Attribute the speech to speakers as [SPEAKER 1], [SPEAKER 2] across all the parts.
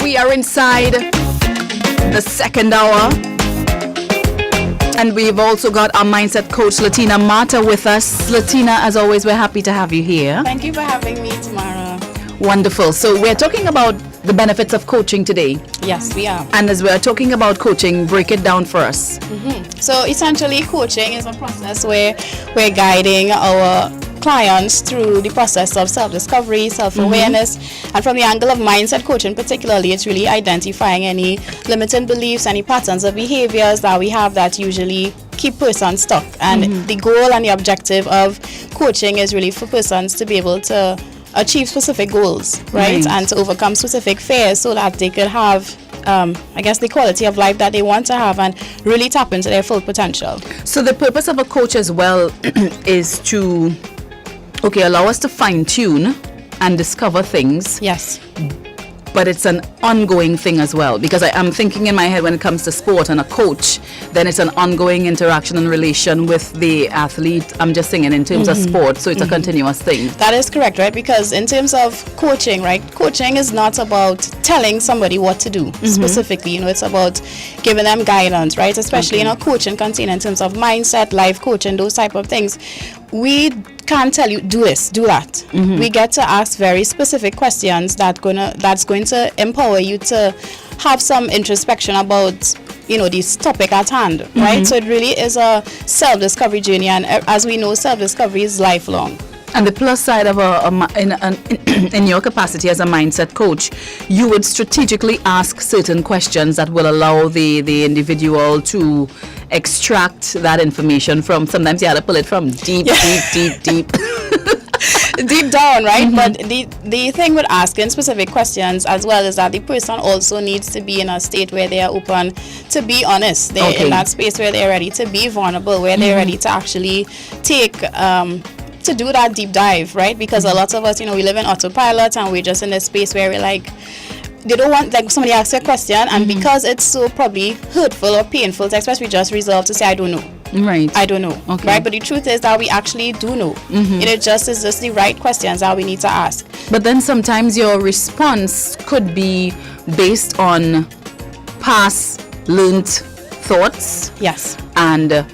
[SPEAKER 1] We are inside the second hour. And we've also got our mindset coach, Latina Mata, with us. Latina, as always, we're happy to have you here.
[SPEAKER 2] Thank you for having me, Tamara.
[SPEAKER 1] Wonderful. So we're talking about the benefits of coaching today.
[SPEAKER 2] Yes, we are.
[SPEAKER 1] And as we're talking about coaching, break it down for us.
[SPEAKER 2] So essentially, coaching is a process where we're guiding our clients through the process of self-discovery, self-awareness, and from the angle of mindset coaching particularly, it's really identifying any limiting beliefs, any patterns of behaviors that we have that usually keep persons stuck. And the goal and the objective of coaching is really for persons to be able to achieve specific goals, right? And to overcome specific fears so that they could have the quality of life that they want to have and really tap into their full potential.
[SPEAKER 1] So the purpose of a coach as well is to allow us to fine-tune and discover things.
[SPEAKER 2] Yes.
[SPEAKER 1] But it's an ongoing thing as well, because I am thinking in my head when it comes to sport and a coach, then it's an ongoing interaction and relation with the athlete. I'm just saying in terms of sport, so it's a continuous thing.
[SPEAKER 2] That is correct, right? Because in terms of coaching, right, coaching is not about telling somebody what to do specifically. You know, it's about giving them guidance, right? Especially in a coaching container in terms of mindset, life coaching, those type of things. We can't tell you do this, do that. We get to ask very specific questions that's going to empower you to have some introspection about, you know, this topic at hand, right? So it really is a self-discovery journey, and as we know, self-discovery is lifelong.
[SPEAKER 1] And the plus side of in your capacity as a mindset coach, you would strategically ask certain questions that will allow the individual to extract that information from. Sometimes you have to pull it from deep
[SPEAKER 2] deep down, right? But the thing with asking specific questions as well is that the person also needs to be in a state where they are open to be honest. They're in that space where they're ready to be vulnerable, where they're ready to actually take to do that deep dive, right? Because a lot of us, you know, we live in autopilot and we're just in this space where we're like, they don't want, like, somebody asks a question and because it's so probably hurtful or painful to express, we just resolve to say, I don't know.
[SPEAKER 1] Right.
[SPEAKER 2] I don't know. Right? But the truth is that we actually do know. It just is just the right questions that we need to ask.
[SPEAKER 1] But then sometimes your response could be based on past learned thoughts.
[SPEAKER 2] Yes.
[SPEAKER 1] And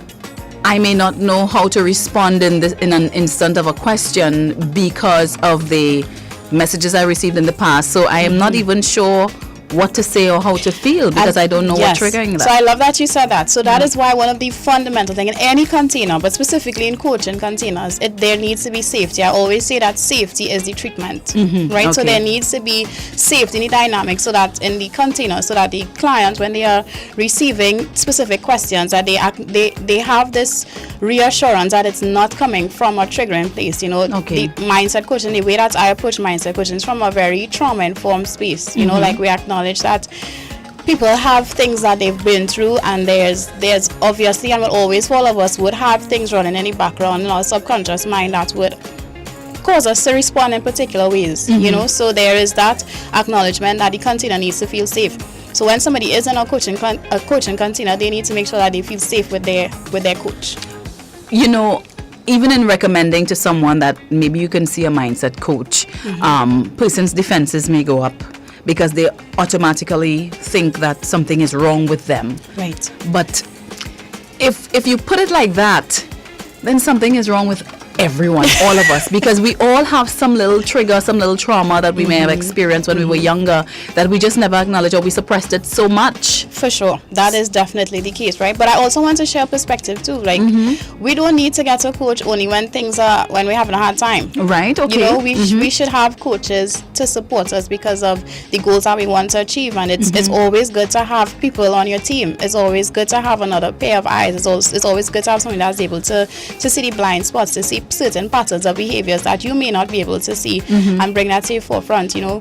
[SPEAKER 1] I may not know how to respond in an instant of a question because of the messages I received in the past. So I am not even sure what to say or how to feel because I don't know what triggering that.
[SPEAKER 2] So I love that you said that. So that is why one of the fundamental things in any container, but specifically in coaching containers, there needs to be safety. I always say that safety is the treatment, right? So there needs to be safety in the dynamic so that in the container, so that the client, when they are receiving specific questions, that they have this reassurance that it's not coming from a triggering place. You know, the mindset coaching, the way that I approach mindset coaching is from a very trauma-informed space. You know, like we acknowledge that people have things that they've been through, and there's obviously, and will always, all of us would have things running in the background in our subconscious mind that would cause us to respond in particular ways. You know, so there is that acknowledgement that the container needs to feel safe. So when somebody is in a coaching container, they need to make sure that they feel safe with their coach.
[SPEAKER 1] You know, even in recommending to someone that maybe you can see a mindset coach, person's defenses may go up because they automatically think that something is wrong with them.
[SPEAKER 2] Right.
[SPEAKER 1] But if you put it like that, then something is wrong with everyone, all of us, because we all have some little trigger, some little trauma that we may have experienced when we were younger that we just never acknowledged, or we suppressed it so much.
[SPEAKER 2] For sure, that is definitely the case, right? But I also want to share perspective too. Like, we don't need to get a coach only when when we're having a hard time.
[SPEAKER 1] Right. Okay.
[SPEAKER 2] You know, we should have coaches to support us because of the goals that we want to achieve, and it's always good to have people on your team. It's always good to have another pair of eyes. It's always good to have someone that's able to see the blind spots, to see certain patterns of behaviors that you may not be able to see, and bring that to your forefront. You know,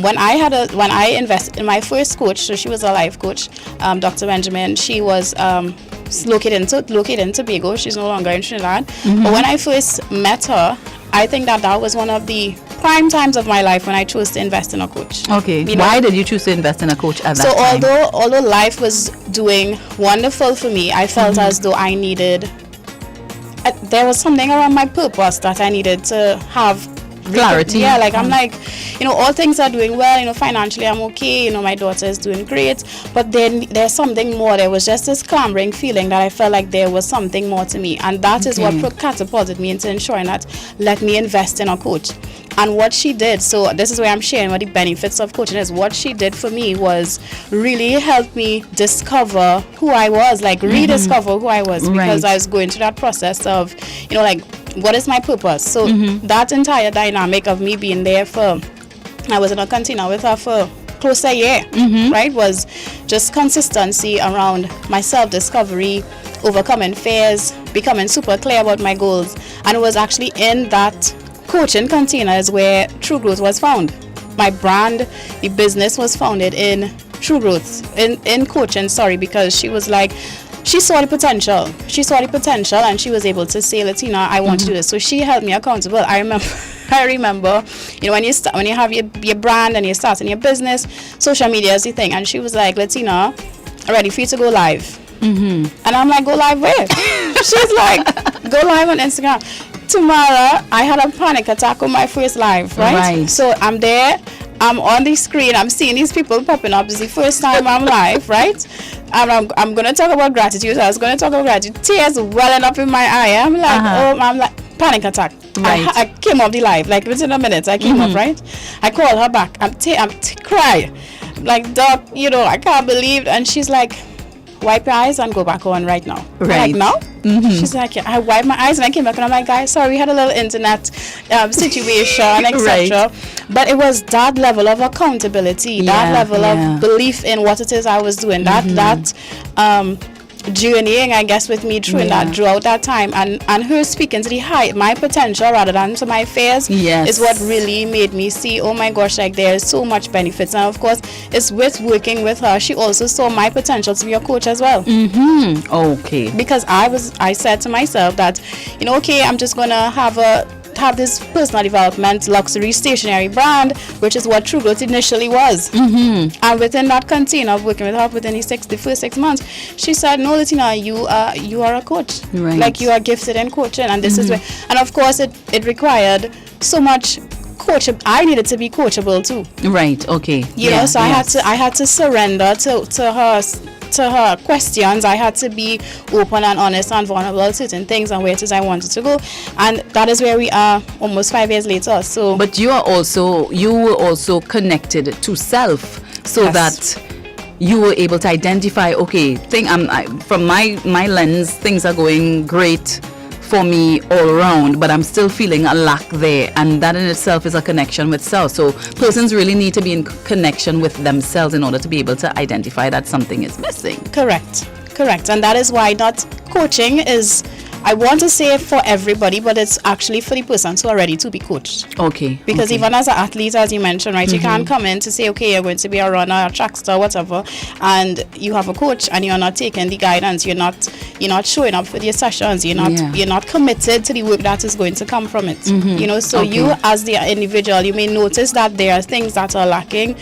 [SPEAKER 2] when I invested in my first coach, so she was a life coach, Dr. Benjamin. She was located in Tobago. She's no longer in Trinidad. But when I first met her, I think that was one of the prime times of my life when I chose to invest in a coach.
[SPEAKER 1] Okay. Why did you choose to invest in a coach at that time?
[SPEAKER 2] So although life was doing wonderful for me, I felt as though I needed there was something around my purpose that I needed to have
[SPEAKER 1] clarity.
[SPEAKER 2] Yeah, like I'm like, all things are doing well, financially I'm okay, my daughter is doing great, but then there's something more. There was just this clambering feeling that I felt like there was something more to me, and that is what catapulted me into ensuring that let me invest in a coach. And what she did, so this is where I'm sharing what the benefits of coaching is. What she did for me was really help me discover who I was, like rediscover who I was, because I was going through that process of, like, what is my purpose? So that entire dynamic of me being there I was in a container with her for close to a year, right? Was just consistency around my self-discovery, overcoming fears, becoming super clear about my goals. And it was actually in that coaching container is where True Growth was found. My brand, the business was founded in True Growth, in coaching, because she was like, she saw the potential. And she was able to say, Latina, I want to do this. So she held me accountable. I remember, when you have your brand and you're starting your business, social media is the thing. And she was like, Latina, I'm ready for you to go live. And I'm like, go live where? She's like, go live on Instagram. Tomorrow, I had a panic attack on my first live, right? So I'm there, I'm on the screen, I'm seeing these people popping up. It's the first time I'm live, right? And I'm going to talk about gratitude. I was going to talk about gratitude. Tears welling up in my eye. I'm like, panic attack. I came off the live, like within a minute, I came up, right? I called her back. I'm crying. Like, Doc, I can't believe. And she's like, wipe your eyes and go back on right now.
[SPEAKER 1] Right.
[SPEAKER 2] Like, now? She's like, yeah. I wiped my eyes and I came back and I'm like, guys, sorry, we had a little internet situation, etc. But it was that level of accountability, that level of belief in what it is I was doing, that journeying, I guess, with me through that throughout that time, and her speaking to the height, my potential rather than to my fears, is what really made me see, oh my gosh, like there's so much benefits. And of course, it's with working with her, she also saw my potential to be a coach as well.
[SPEAKER 1] Okay.
[SPEAKER 2] Because I said to myself that, okay, I'm just gonna have this personal development luxury stationery brand, which is what True Growth initially was. And within that container of working with her within the first 6 months, she said, no, Latina, you are a coach. Like, you are gifted in coaching, and this is where, and of course it required so much coaching. I needed to be coachable too. Right.
[SPEAKER 1] Okay.
[SPEAKER 2] So I had to surrender to her questions. I had to be open and honest and vulnerable about certain things and where it is I wanted to go, and that is where we are almost 5 years later. So,
[SPEAKER 1] but you were also connected to self, so that you were able to identify, okay, from my lens, things are going great for me all around, but I'm still feeling a lack there, and that in itself is a connection with self. So persons really need to be in connection with themselves in order to be able to identify that something is missing.
[SPEAKER 2] Correct. And that is why not coaching is, I want to say for everybody, but it's actually for the persons who are ready to be coached.
[SPEAKER 1] Okay.
[SPEAKER 2] Because even as an athlete, as you mentioned, right, you can't come in to say, okay, you're going to be a runner, a track star, whatever, and you have a coach and you're not taking the guidance, you're not showing up for your sessions, you're not committed to the work that is going to come from it. So you as the individual, you may notice that there are things that are lacking,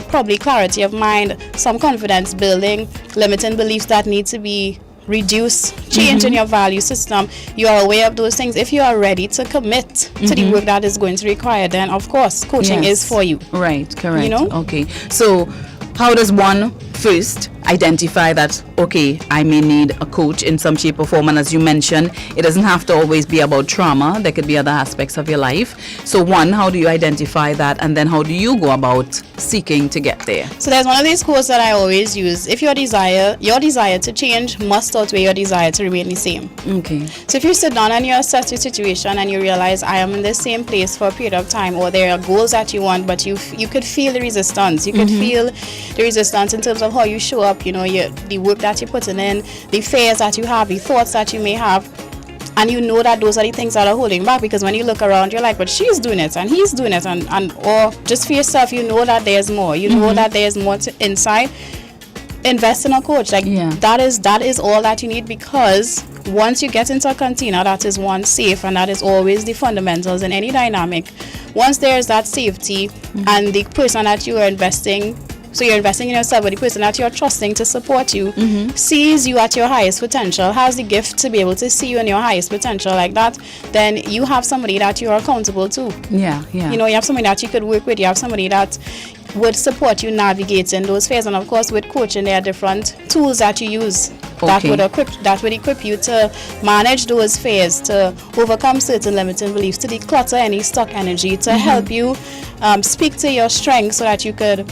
[SPEAKER 2] probably clarity of mind, some confidence building, limiting beliefs that need to be reduce, change in your value system. You are aware of those things. If you are ready to commit to the work that is going to require, then of course coaching is for you.
[SPEAKER 1] Right, correct. Okay. So how does one first identify that, okay, I may need a coach in some shape or form? And as you mentioned, it doesn't have to always be about trauma. There could be other aspects of your life. So one, how do you identify that? And then how do you go about seeking to get there?
[SPEAKER 2] So there's one of these quotes that I always use. If your desire to change must outweigh your desire to remain the same.
[SPEAKER 1] Okay.
[SPEAKER 2] So if you sit down and you assess your situation and you realize I am in the same place for a period of time, or there are goals that you want, but you could feel the resistance. You could feel the resistance in terms of how you show up, the work that you're putting in, the fears that you have, the thoughts that you may have, and you know that those are the things that are holding back, because when you look around, you're like, but she's doing it and he's doing it, and or just for yourself, you know that there's more. You know that there's more inside. Invest in a coach. That is all that you need, because once you get into a container, that is one, safe, and that is always the fundamentals in any dynamic. Once there's that safety and the person that you are investing So you're investing in yourself, but the person that you're trusting to support you sees you at your highest potential, has the gift to be able to see you in your highest potential like that, then you have somebody that you're accountable to.
[SPEAKER 1] Yeah.
[SPEAKER 2] You know, you have somebody that you could work with, you have somebody that would support you navigating those fears. And of course, with coaching, there are different tools that you use that would equip you to manage those fears, to overcome certain limiting beliefs, to declutter any stuck energy, to help you speak to your strengths so that you could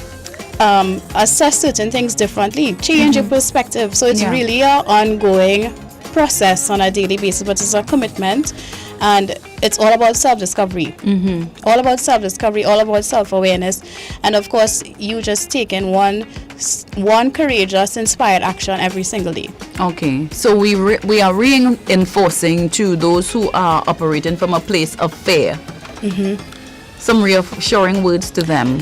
[SPEAKER 2] assess certain things differently, change your perspective. So it's really an ongoing process on a daily basis, but it's a commitment, and it's all about self-discovery. All about self-discovery, all about self-awareness, and of course you just taking one courageous, inspired action every single day.
[SPEAKER 1] Okay, so we are reinforcing to those who are operating from a place of fear some reassuring words to them.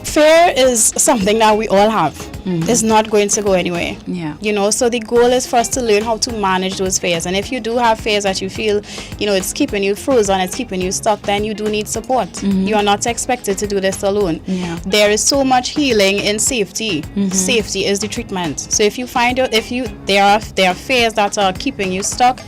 [SPEAKER 2] Fear is something that we all have. It's not going to go anywhere.
[SPEAKER 1] Yeah.
[SPEAKER 2] You know, so the goal is for us to learn how to manage those fears. And if you do have fears that you feel, you know, it's keeping you frozen, it's keeping you stuck, then you do need support. You are not expected to do this alone.
[SPEAKER 1] Yeah.
[SPEAKER 2] There is so much healing in safety. Safety is the treatment. So if you find there are fears that are keeping you stuck,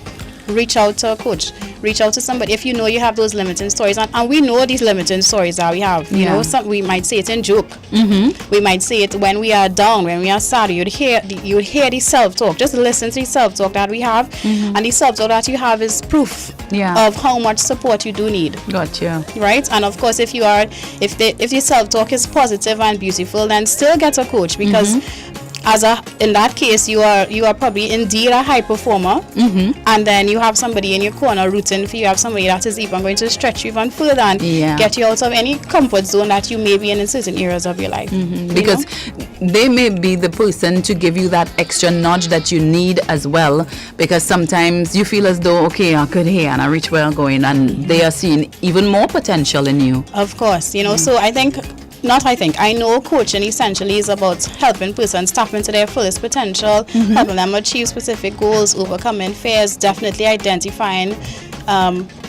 [SPEAKER 2] reach out to a coach, reach out to somebody. If you know you have those limiting stories, and we know these limiting stories that we have, you know, we might say it in joke, we might say it when we are down, when we are sad. You'd hear the self-talk. Just listen to the self-talk that we have, and the self-talk that you have is proof of how much support you do need.
[SPEAKER 1] Gotcha.
[SPEAKER 2] Right? And of course, if the self-talk is positive and beautiful, then still get a coach, because in that case, you are probably indeed a high performer, and then you have somebody in your corner rooting for you. You have somebody that is even going to stretch you even further and get you out of any comfort zone that you may be in certain areas of your life.
[SPEAKER 1] Because they may be the person to give you that extra nudge that you need as well, because sometimes you feel as though, okay, I could hear and I reach where I'm going, and they are seeing even more potential in you.
[SPEAKER 2] Of course, you know, so I know coaching essentially is about helping persons tap into their fullest potential, helping them achieve specific goals, overcoming fears, definitely identifying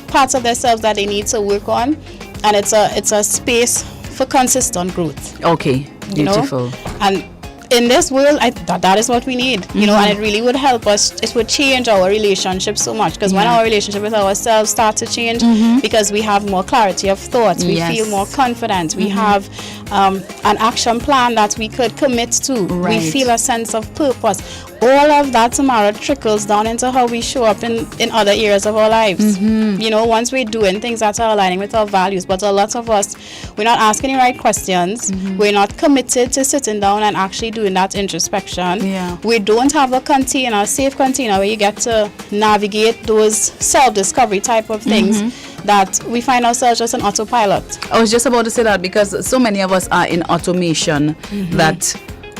[SPEAKER 2] parts of themselves that they need to work on, and it's a space for consistent growth.
[SPEAKER 1] Okay, beautiful.
[SPEAKER 2] You know? And in this world, that is what we need, you know, and it really would help us. It would change our relationship so much, because when our relationship with ourselves starts to change, because we have more clarity of thought, we feel more confident, we have an action plan that we could commit to, we feel a sense of purpose. All of that, Tamara, trickles down into how we show up in other areas of our lives. You know, once we're doing things that are aligning with our values, but a lot of us, we're not asking the right questions, we're not committed to sitting down and actually doing that introspection. We don't have a safe container where you get to navigate those self-discovery type of things, that we find ourselves just on autopilot.
[SPEAKER 1] I was just about to say that, because so many of us are in automation that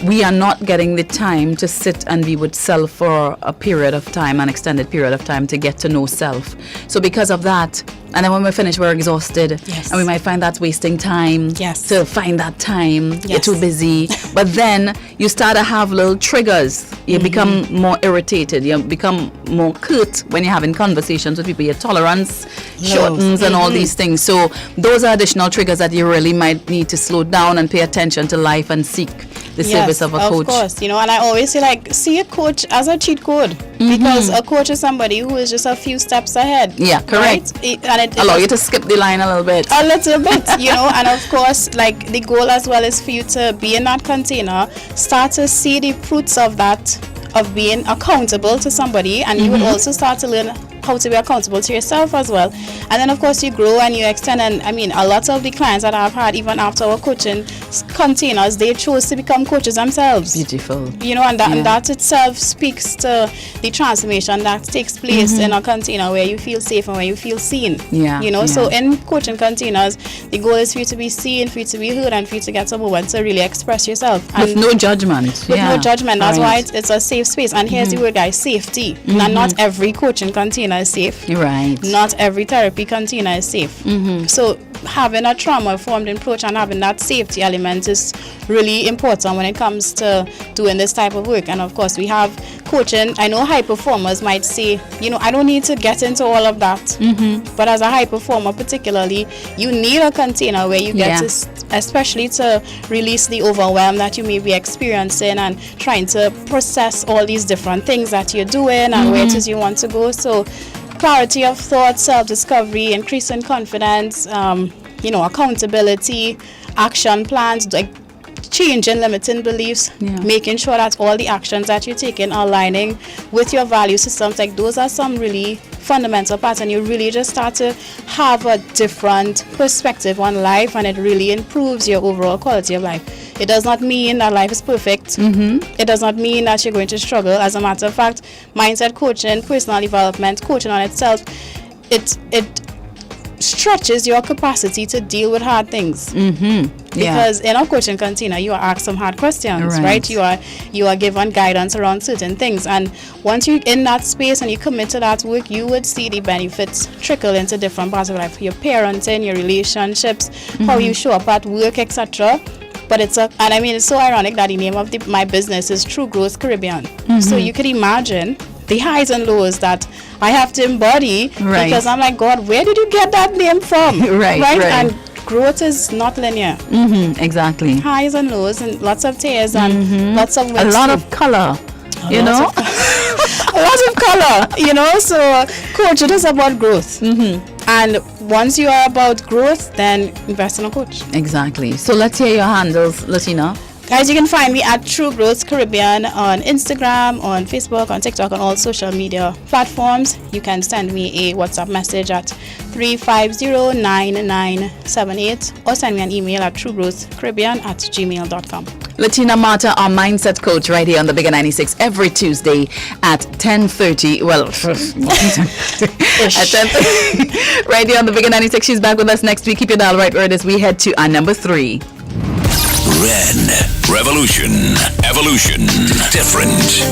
[SPEAKER 1] we are not getting the time to sit and be with self for a period of time, an extended period of time, to get to know self. So because of that, and then when we finish, we're exhausted, and we might find that's wasting time to find that time. You're too busy. But then you start to have little triggers. You become more irritated. You become more curt when you're having conversations with people. Your tolerance shortens and all these things. So those are additional triggers that you really might need to slow down and pay attention to life and seek the service of a coach.
[SPEAKER 2] Of course, you know, and I always say, see a coach as a cheat code, because a coach is somebody who is just a few steps ahead. Yeah, correct. Right? And it
[SPEAKER 1] allow you to skip the line a little bit.
[SPEAKER 2] A little bit, you know, and of course, the goal as well is for you to be in that container, start to see the fruits of that, of being accountable to somebody, and you will also start to learn how to be accountable to yourself as well. And then of course you grow and you extend, and I mean, a lot of the clients that I've had, even after our coaching containers, they chose to become coaches themselves.
[SPEAKER 1] Beautiful.
[SPEAKER 2] You know, and that itself speaks to the transformation that takes place in a container where you feel safe and where you feel seen. You know, so in coaching containers, the goal is for you to be seen, for you to be heard, and for you to get a moment to really express yourself. And
[SPEAKER 1] with no judgment.
[SPEAKER 2] With no judgment. That's why it's a safe space. And here's the word, guys, safety. And not every coaching container is safe.
[SPEAKER 1] Right.
[SPEAKER 2] Not every therapy container is safe. So having a trauma-informed approach and having that safety element is really important when it comes to doing this type of work. And of course, we have coaching. I know high performers might say, I don't need to get into all of that. Mm-hmm. But as a high performer particularly, you need a container where you get to, especially to release the overwhelm that you may be experiencing and trying to process all these different things that you're doing and where it is you want to go. So clarity of thought, self-discovery, increasing confidence, accountability, action plans, like changing limiting beliefs, making sure that all the actions that you're taking are aligning with your value systems. Like those are some really fundamental parts, and you really just start to have a different perspective on life, and it really improves your overall quality of life. It does not mean that life is perfect. It does not mean that you're going to struggle. As a matter of fact, mindset coaching, personal development, coaching on itself, it stretches your capacity to deal with hard things. Because in a coaching container, you are asked some hard questions, right? You are given guidance around certain things, and once you're in that space and you commit to that work, you would see the benefits trickle into different parts of life: your parenting, your relationships, how you show up at work, etc. But it's so ironic that the name of my business is True Growth Caribbean. So you could imagine the highs and lows that I have to embody, because I'm like, God, where did you get that name from? Right. And growth is not linear.
[SPEAKER 1] Exactly.
[SPEAKER 2] Highs and lows, and lots of tears, and lots of
[SPEAKER 1] a lot of color. A lot
[SPEAKER 2] of color. So coaching is about growth. And once you are about growth, then invest in a coach.
[SPEAKER 1] Exactly. So let's hear your handles, Latina.
[SPEAKER 2] Guys, you can find me at True Growth Caribbean on Instagram, on Facebook, on TikTok, on all social media platforms. You can send me a WhatsApp message at 350-9978 or send me an email at truegrowthcaribbean@gmail.com.
[SPEAKER 1] Latina Mata, our mindset coach, right here on the Bigger 96 every Tuesday at 10:30. Well, at 10:30, right here on the Bigger 96. She's back with us next week. Keep your dial right where it is. We head to our number 3.
[SPEAKER 3] Ren. Revolution. Evolution. Different.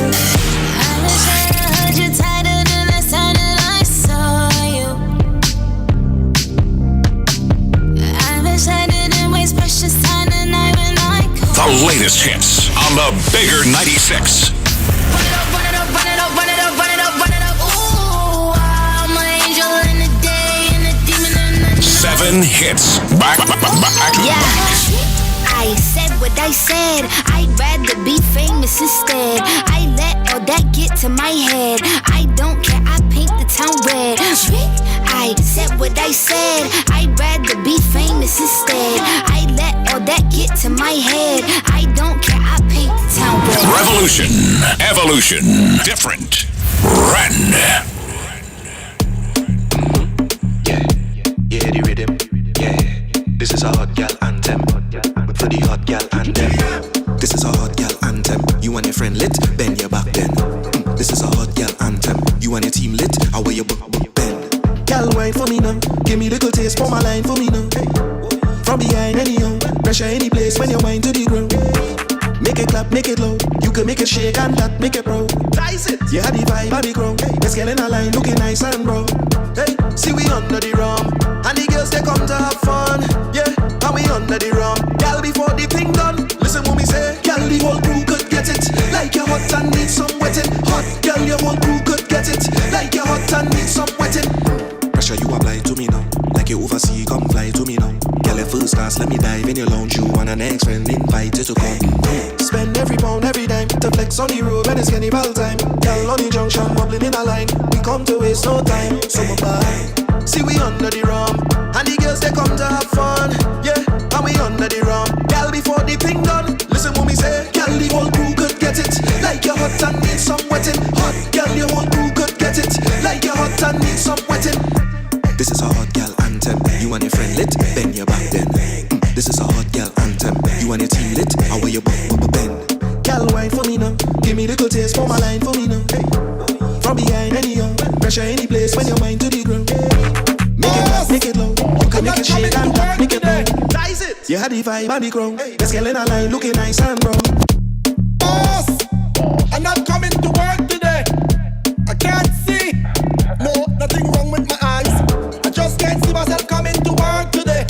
[SPEAKER 3] The latest hits on the Bigger 96. Seven hits. Back.
[SPEAKER 4] I said what I said. I'd rather be famous instead. I let all that get to my head. I don't care, I paint the town red. I said what I said. I'd rather be famous instead. I let all that get to my head. I don't care, I paint the town red.
[SPEAKER 3] Revolution, evolution, different. Run.
[SPEAKER 5] Yeah, the rhythm. Yeah, this is a hot girl anthem. For the hot girl anthem. This is a hot girl anthem. You and your friend lit, bend your back then. This is a hot girl anthem. You and your team lit, I wear your book bend. Girl, wine for me now. Give me little taste for my line for me now. From behind anyhow, pressure any place when you wind to the ground. Make it clap, make it low. You can make it shake and that make it pro. Dice it. Yeah, the vibe on the ground. Let's get in a line, looking nice and bro. Hey, see we under the rum, and the girls they come to have fun. Yeah, and we under the rum. Girl, before the thing done, listen what me say. Girl, the whole crew could get it. Like you're hot and need some wetting. Hot girl, your whole crew could get it. Like you're hot and need some wetting. Pressure you apply to me now. Like you oversee, come fly to me now. Girl, at first class, let me dive in your lounge. You and an ex-friend invited to come. Spend every pound, every dime to flex on the road when it's cannibal time. Girl on the junction, wobbling in a line. We come to waste no time, so bye. See we under the rum, and the girls they come to have fun. Yeah, and we under the rum. Girl, before the thing done, listen what me say. Girl, the whole crew could get it. Like you're hot and need some wetting. Hot girl, your whole crew could get it. Like you're hot and need some wetting. This is a hot girl anthem. You and your friend lit, bend your back then. This is a hot girl anthem. You and your team lit, I wear your bend. Girl, wine for me now. Give me little taste for my line for me now. From behind anyhow, pressure any place when your mind to the ground. Make it clap, make it low. You can make it shake and clap, make it low. Dice it. You had the vibe on the ground. Let's get in a line, looking nice and bro.
[SPEAKER 6] Boss, I'm not coming to work today. I can't see. No, nothing wrong with my eyes. I just can't see myself coming to work today.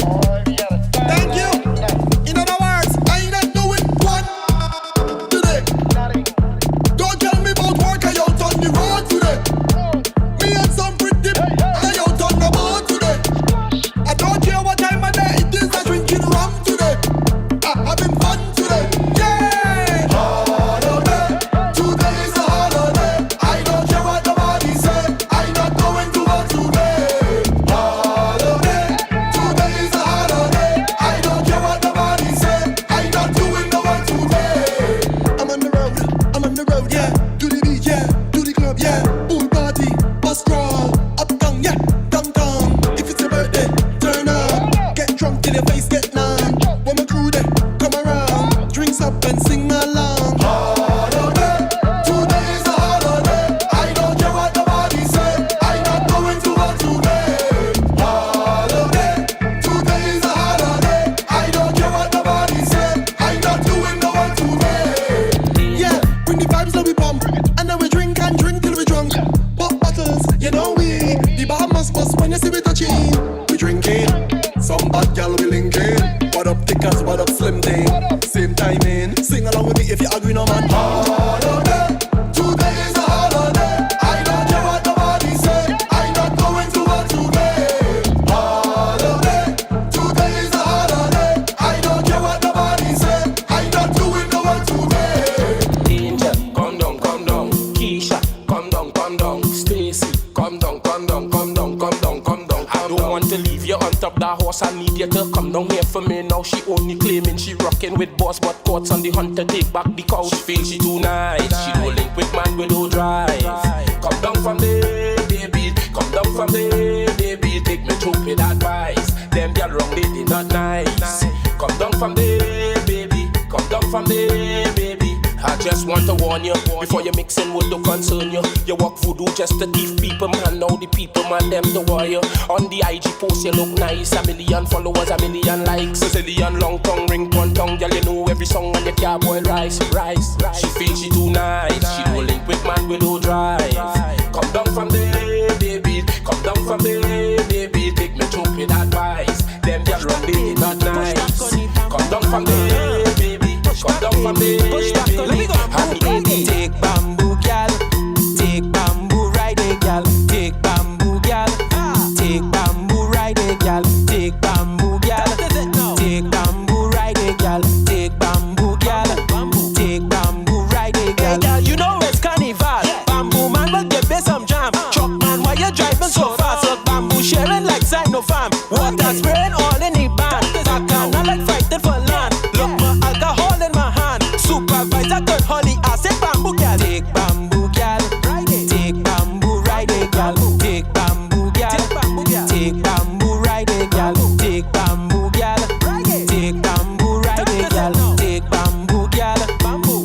[SPEAKER 6] when you see we touching, we drinking. Some bad gal we linking. What up tickers, what up slim thing. Same timing. Sing along with me if you agree, no man. Holiday, today is a holiday. I don't care what nobody say. I'm not going to work today. Holiday, today is a holiday. I don't care what nobody say. I'm not doing no work today.
[SPEAKER 7] Angel, come down, come down. Keisha, come down, come down. Stacy, come down, come down, come down, come down, come down. I don't want to leave you on top that horse. I need you to come down here for me now. She only claiming she rocking with boss, but courts on the hunt to take back the couch. She feels she too nice. She don't link with man with no drive. Come down from there, baby. Come down from there, baby. Take me through with advice. Them girl wrong, they not nice. Come down from there, baby. Come down from there, baby. I just want to warn you before you mix in what to concern you. You walk voodoo just to thief people, man. Now the people, man, them the warrior. On the IG post, you look nice. 1 million followers, 1 million likes. A zillion long tongue, ring one tongue. Girl, you know every song on your car, boil rice. She feels she too nice. She don't link with man with no drive. Come down from there, baby. Come down from there, baby. Take me through with advice. Them girl run, they not nice. Come down from there, baby. Come down from there, baby. Happy baby.
[SPEAKER 8] Take bamboo, gal. Take bamboo, ride it, gal. Take bamboo, gal. Take bamboo, ride it, gal. Take bamboo, gal. Take bamboo, ride it, gal. Take bamboo, gal. Take bamboo, ride it, gal. Hey, gal, you know it's carnival. Bamboo man will give me some jam. Truck man, why you driving so fast? Look, bamboo sharing like Sinopharm. Water spraying all in the band. Bacana like fighting for land. Look, my alcohol in my hand. Supervisor good holly, I say bamboo gal. Take bamboo gal, take bamboo ride it gal. Take bamboo gal, take bamboo ride it gal. Take bamboo gal, take bamboo ride it gal. Take bamboo gal,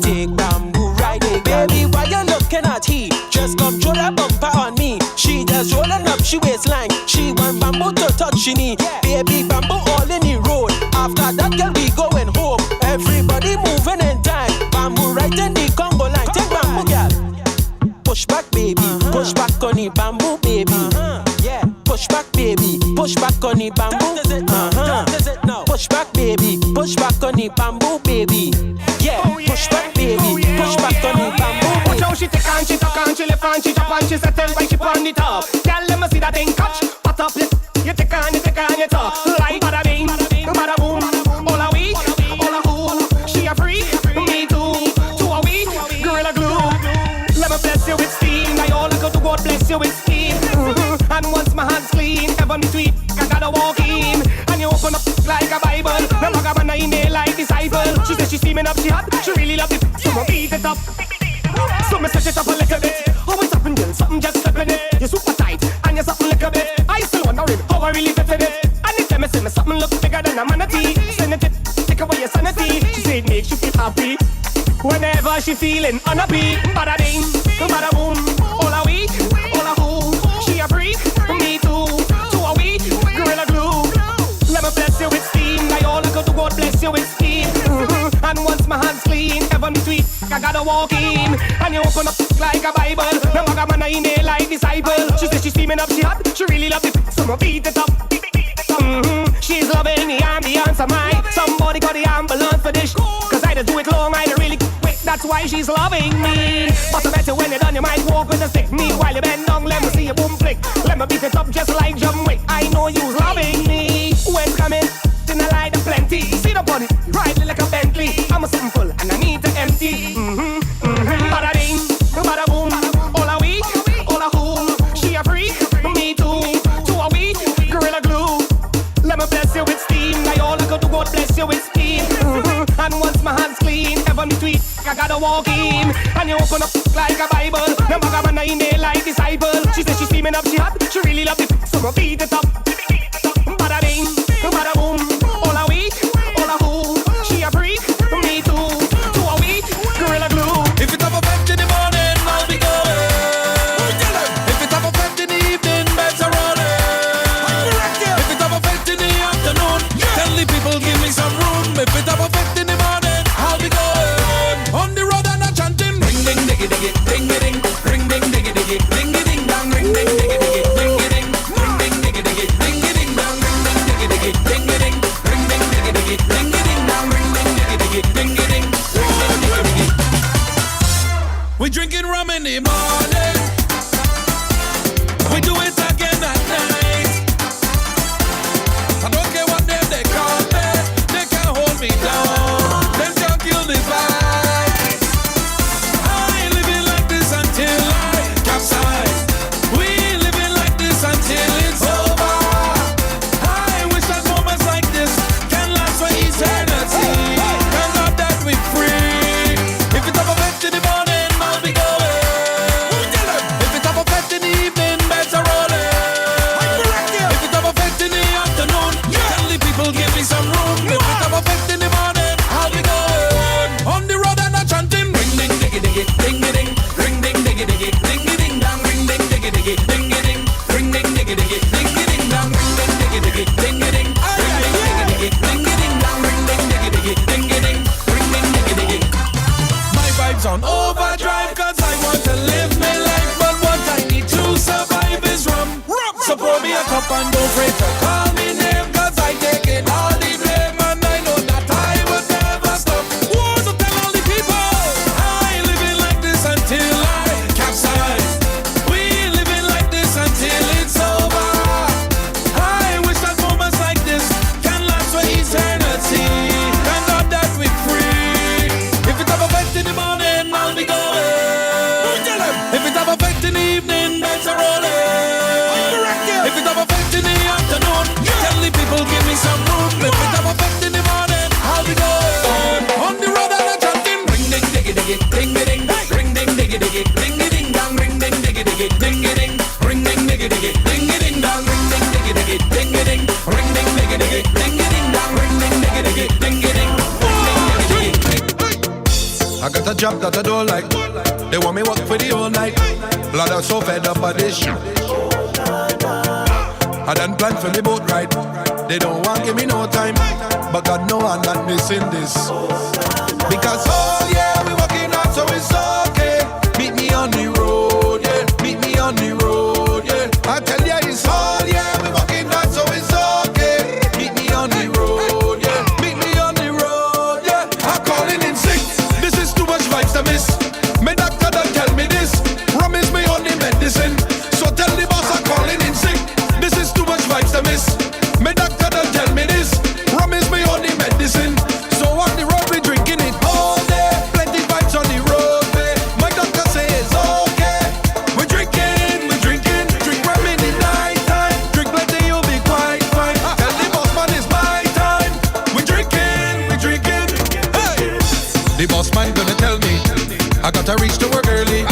[SPEAKER 8] take bamboo ride it gal. Baby, why you looking at he? Just come throw that bumper on me. She just rolling up she waistline. She want bamboo to touch she knee. Baby, bamboo all in the road. After that girl we going home. Everybody moving in time. Bamboo right in the Congo line. Take bamboo, girl. Push back, baby. Push back on the bamboo, baby. Yeah. Push back, baby. Push back on the bamboo. Push back, baby. Push back on the bamboo, baby. Yeah. Push back, baby. Push back on the bamboo.
[SPEAKER 9] Watch how she take and she tuck and she left and she jump and she settle when she on the top. Girl, let me see that thing catch. Pat up, you take and you talk. Like bada bing, bada boom. All a week, all a who. She a freak, me too. To a week, gorilla glue. Let me bless you with steam. I all go to God bless you with steam. And once my hands clean, heaven tweet, I gotta walk in. And you open up like a Bible. The Magabana in there like disciple. She says she's steaming up, she hot. She really love it, so I beat it up. So me stretch it up a little bit. Oh, it's up and down, something just slipping it. You're super tight, and you're something little bit. I still wondering how I really fitted it. And they tell me, something look bigger than a manatee. Send it, take away your sanity. She said it makes you feel happy whenever she feeling unhappy. Bada bing, bada boom. All a week, all a who. She a freak, me too. To a week, gorilla glue. Let me bless you with steam. I all go to God bless you with steam. And once my hands clean, heaven tweet, I gotta walk in. And you open up like a Bible. The Magamana in there like disciple. She says she's steaming up, she hot. She really love it, so I beat it up. She's loving the ambience of mine. Somebody got the ambulance for this. Cause I just do it long, I don't really quick. That's why she's loving me. But I bet you when you're done, you might walk with a stick. Meanwhile, you bend down, let me see you boom flick. Let me beat it up just like John Wick. I know you's loving me. When's coming? Then I light up plenty. See the body, riding like a Bentley. I'm a simple and I need to empty. Bada ding, bada boom. All a week, all a who. She a freak, me too. To a week, gorilla glue. Let me bless you with steam. I all go to God bless you with steam. And once my hands clean, heaven tweet, I gotta walk in. And you open up like a Bible. The Magabana in there like disciple. She says she's steaming up, she hot. She really love it, so I beat it up. Bada bing, bada boom. All a week, all a who. She a freak, me too. To a week, gorilla glue.
[SPEAKER 6] If it have a fete in the morning, I'll be going. If it have a fete in the evening, beds are rolling. If it have a fete in the afternoon, tell the people give me some room. If it have a fete in the morning, I'll be going. On the road and I'm chanting. Ring ding diggy diggy, ding ding, ring ding diggy diggy, ding ding dang, ring ding diggy diggy, ding ding, ring ding diggy.
[SPEAKER 8] ding dong, ring ding diggy diggy, ding ding, ring ding diggy diggy, ding ding dong, ring ding diggy diggy, ding ding, ring ding diggy diggy. My vibes on overdrive 'cause I want to live my life, but what I need to survive is rum. So pour me a cup and don't afraid to call me name 'cause I take it all the blame and I know that I would never stop. Whoa, so tell all the people I living like this until I capsize. We living like this until it's over. I wish that moments like this can last for eternity. Thank God that we're free. If it have a fight in the morning, I'll be going. If it have a fight in the evening, that's a rolling. If it have a fight in the afternoon, tell the people give me some room. If it have a fight in the morning, I'll be going. On the road and I'm chanting. Ring ding diggy diggy, ding ding, ring ding diggy diggy, ding ding dong, ring ding diggy diggy, ding ding, ring ding diggy diggy, ding ding dong, ring ding diggy diggy, ding ding, ring ding diggy diggy, ding ding dong, ring ding diggy diggy, ding ding.
[SPEAKER 10] I got a job that I don't like. They want me work for the whole night. Lord, I'm so fed up of this shit. I done planned for the boat ride. They don't want give me no time, but God know I'm not missing this. Because oh yeah, we working hard so it's okay. Meet me on the road, yeah. Meet me on the road, yeah. I tell ya it's all yeah, we working hard so it's okay. Meet me on the road, yeah. Meet me on the road, yeah. I'm calling in sick. This is too much vibes to miss. My doctor done tell me this. Rum is my only medicine. So tell the boss I'm calling in sick. This is too much vibes to miss. My doctor done tell me this. Rum is my only medicine. So on the road we drinking it all day. Plenty vibes on the road, babe. My doctor says okay. We're drinking, drink rum in the night time. Drink plenty, you'll be quite fine. Tell the boss man it's my time. We're drinking. Hey. The boss man gonna tell me I gotta reach to work early,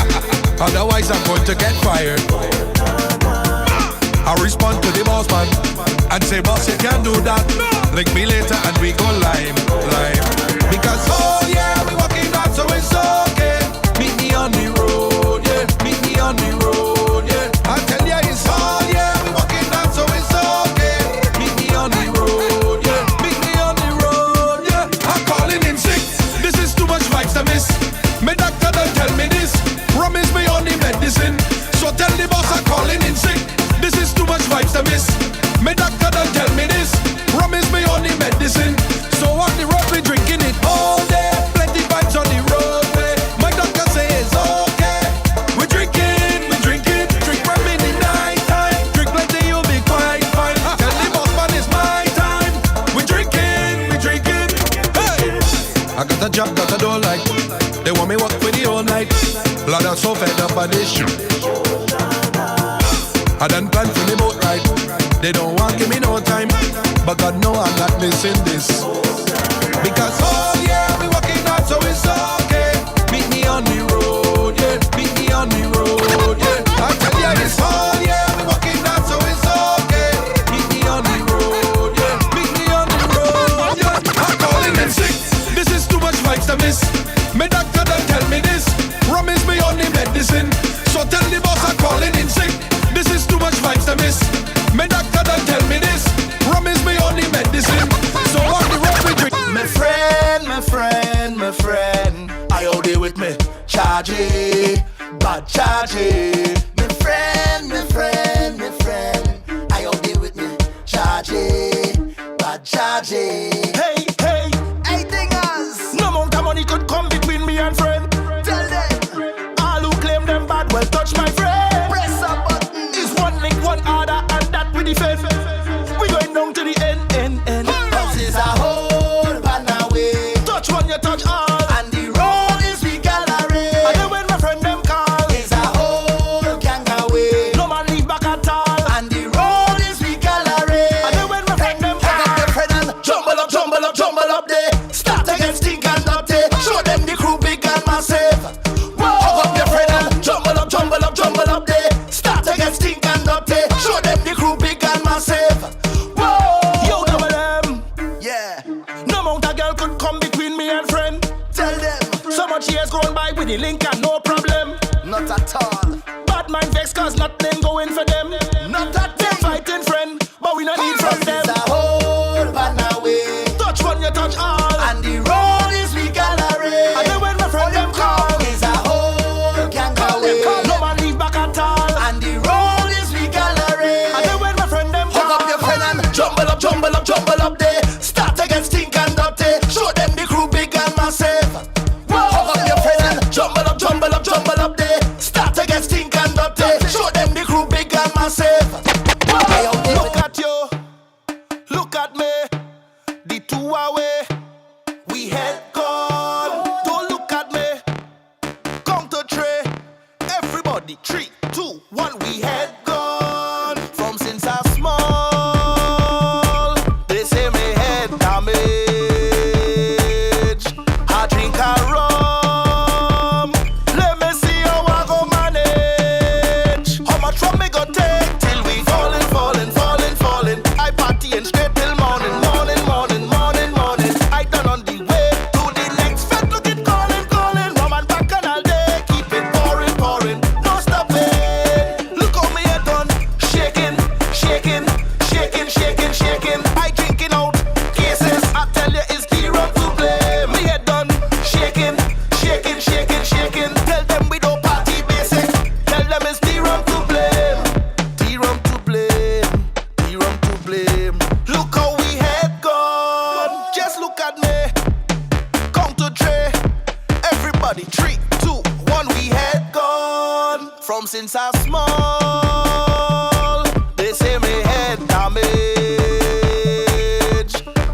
[SPEAKER 10] otherwise I'm going to get fired. I respond to the boss man and say, boss, you can't do that. Link me later and we go live. Because oh yeah, we working hard so it's okay. Meet me on the road, yeah. Meet me on the road, yeah. I tell ya it's all yeah, we working hard so it's okay. Meet me on the road, yeah. Meet me on the road, yeah. I'm calling in sick. This is too much vibes to miss. My doctor done tell me this. Rum is my only medicine. So tell the boss I'm calling in sick. This is too much vibes to miss. My doctor done tell me this. Rum is my only medicine. So on the road we drinking it all day. Plenty vibes on the road, babe. My doctor says okay. We're drinking. Drink rum in the night time. Drink plenty, you'll be quite fine. Tell the boss man it's my time. We're drinking. Hey. I got a job that I don't like. They want me work for the whole night. Lord, I'm so fed up of this shit. I done planned for the boat ride. They don't want give me no time, but God know I'm not missing this. Because oh yeah, we working hard so it's okay. Meet me on the road, yeah. Meet me on the road, yeah. I tell ya it's all yeah, we working hard so it's okay. Meet me on the road, yeah. Meet me on the road, yeah. I'm calling in sick. This is too much vibes to miss. My doctor done tell me this. Rum is my only medicine. So tell the boss I'm calling in sick. This is too much vibes to miss. My doctor done tell me this. Rum is my only medicine. So on the road we drink.
[SPEAKER 6] My friend, I all day with me. Chargy, bad chargy. My friend, I all day with me. Chargy, bad chargy.
[SPEAKER 9] Hey, thingers. No amount of money could come between me and friend.
[SPEAKER 6] Tell them,
[SPEAKER 9] All who claim them bad will touch my friend.
[SPEAKER 6] press a button.
[SPEAKER 9] It's one link, one order, and that we defend. We going down to the end.
[SPEAKER 6] Houses a whole van away.
[SPEAKER 9] Touch one, you touch all.
[SPEAKER 6] And the road is the gallery.
[SPEAKER 9] And then when my friend them call,
[SPEAKER 6] Is a whole gang away.
[SPEAKER 9] no man leave back at all.
[SPEAKER 6] And the road is the gallery.
[SPEAKER 9] And then when my friend them
[SPEAKER 6] Pick up
[SPEAKER 9] call,
[SPEAKER 6] your friend and jumble up there. Start against Stink and Dirty. Show them the crew big and massive. Hug up your friend and jumble up there. Start against Stink and Dirty. Show them the crew big and massive.
[SPEAKER 9] yo, double them.
[SPEAKER 6] Yeah,
[SPEAKER 9] No amount of girl could come between me and friend.
[SPEAKER 6] tell them,
[SPEAKER 9] So much years going by with the link and no problem.
[SPEAKER 6] not at all.
[SPEAKER 9] Bad mind vex cause nothing going for them.
[SPEAKER 6] Not at
[SPEAKER 9] Them
[SPEAKER 6] all.
[SPEAKER 9] fighting friend.
[SPEAKER 11] since I small. They say me head damage.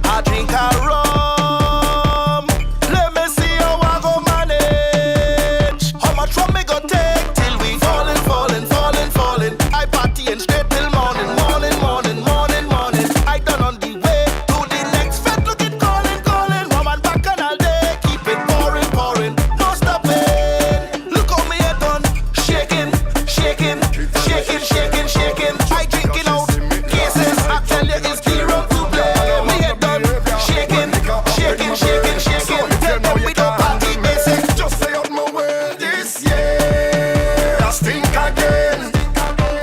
[SPEAKER 11] I drink a rum. Let me see how I go manage. How much rum me go take till we falling, falling, falling, falling. I party and straight till morning, morning, morning, morning, morning. I done on the way to the next fete. Look it calling, calling. Rum and back and all day. Keep it pouring, pouring. No stopping. Look how me head done. Shaking, shaking, shaking, shaking, shaking. I drinking out cases. I tell you it's the rum to play. Me head done. Shaking, shaking, shaking, shaking. Tell them we don't party basic.
[SPEAKER 6] Just stay out my way this year. I stink again.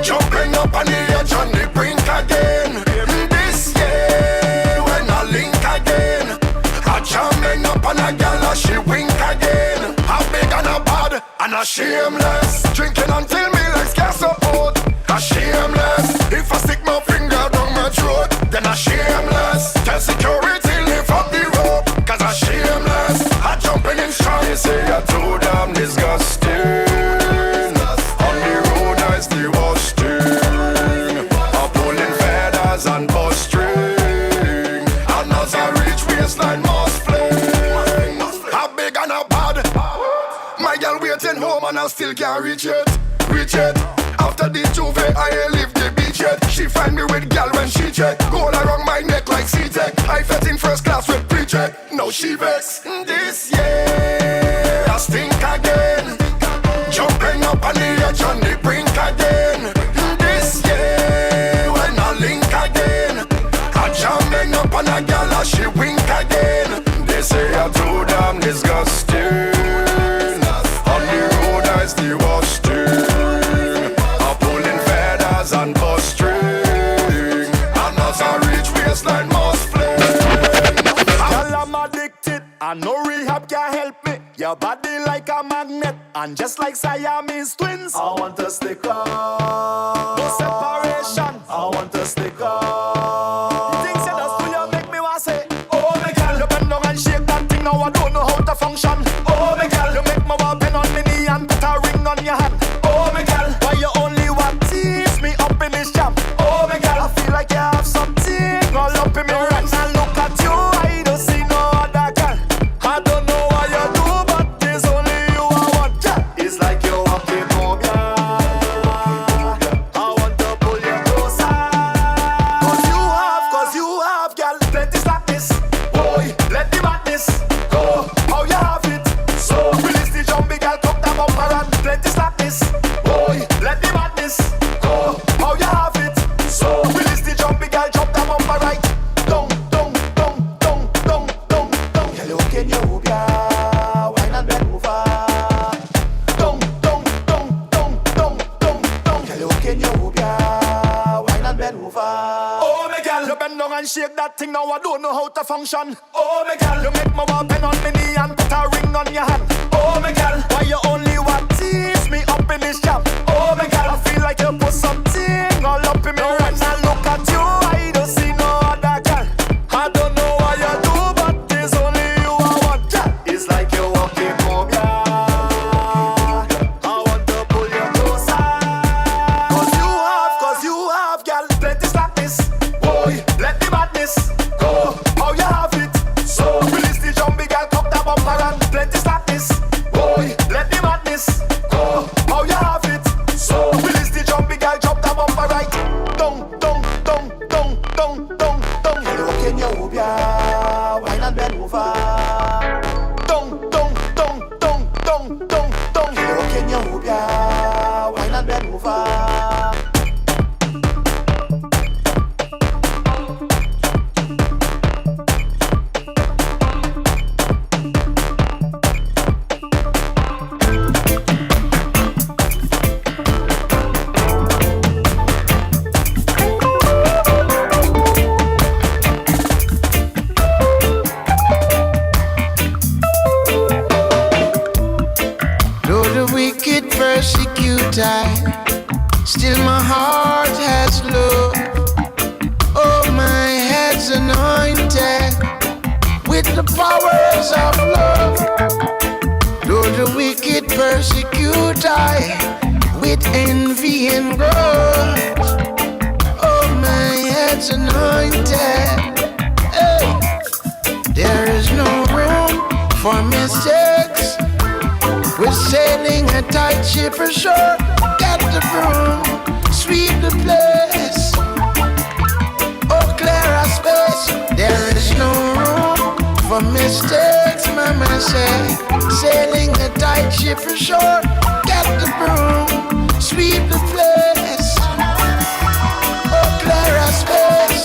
[SPEAKER 6] Jumping up on the edge on the brink again. This year when I link again, I jamming up on a gal and she wink again. How big and a bad and a shameless. Drinking until me legs can't support. A shameless. If I stick my finger down my throat, then a shameless. Tell security lift up the rope, cause a shameless. I jumping in strong, you say you're too damn disgusting. On the road I still was string. I'm pulling feathers and bus string. And as I reach waistline must fling. How big and a bad. My girl waiting home and I still can't reach it. Reach it. After the Juve I ain't leave the beach yet. She find me with gal when she check. Gold around my neck like C-Tech. I fed in first class with pre-check. Now she vex. This year I stink again. Jumping up on the edge on the brink again. This year when I link again, I jamming up on a gal and she wink again. They say I'm too damn disgusting. On the road I still was string. I'm pulling feathers and bus string. And as I reach waistline must fling.
[SPEAKER 9] Girl, I'm addicted, and no rehab can help me. Your body like a magnet, and just like Siamese twins, I want to stick on. No separation, I want to stick on. The things you just do, you make me want say, oh my girl, you bend down and shake that thing, now I don't know how to function. Oh my girl, you make my ball pen on me knee and put a ring on your hand. Oh my girl, why you only want tease me up in this jam? Oh my girl, I feel like you have something all up in me right now. Look at you, I don't see no other girl. I don't know what you do, but there's only you I want. It's like you're walking home, yeah. I want to pull you closer. Cause you have, girl, plenty slackness. Boy, let the madness go. How you have it? So, release the jumpy girl, come down bumper and plenty slackness. Boy, let the madness go. How you have it? So, release the jumpy girl, jump down bumper right. Dong, dong, dong, dong, dong, dong, dong. Hello, can you move ya? Wine and bend over. Dong, dong, dong, dong, dong, dong, dong. Hello, can you move ya? Wine and bend over. Oh, my girl, you bend down and shake that thing, now I don't know how to function. Oh, my girl, you make my ball pen on me knee and put a ring on your hand. Oh, my girl, why you only want tease me up in this jam? Oh, my girl, I feel like you put something all up in me right now. Look at you, I don't see no other girl. I don't know what you do, but there's only you I want. It's like you're walking home, yeah. I want to pull you closer. Cause you have, girl, plenty slackness. Boy, let the madness go. How you have it? So, release the jumpy girl, come down bumper and plenty slackness. Boy, let the madness go. How you have it? So, release the jumpy girl, jump down bumper right. Dong, dong, dong, dong, dong, dong, dong. Hello, can you move ya? Wine and bend over. Dong, dong, dong, dong, dong, dong, dong. Hello, can you move ya? Wine and bend over.
[SPEAKER 12] Though the wicked persecute I, still my heart has love. Oh, my head's anointed with the powers of love. Though the wicked persecute I, with envy and grudge. Oh, my head's anointed. Hey. There is no room for mistakes. We're sailing a tight ship ashore. Got the broom, sweep the place. Oh, clear our space. There is no room for mistakes, mama say. Sailing a tight ship ashore. Got the broom, sweep the place. Oh, clear our space.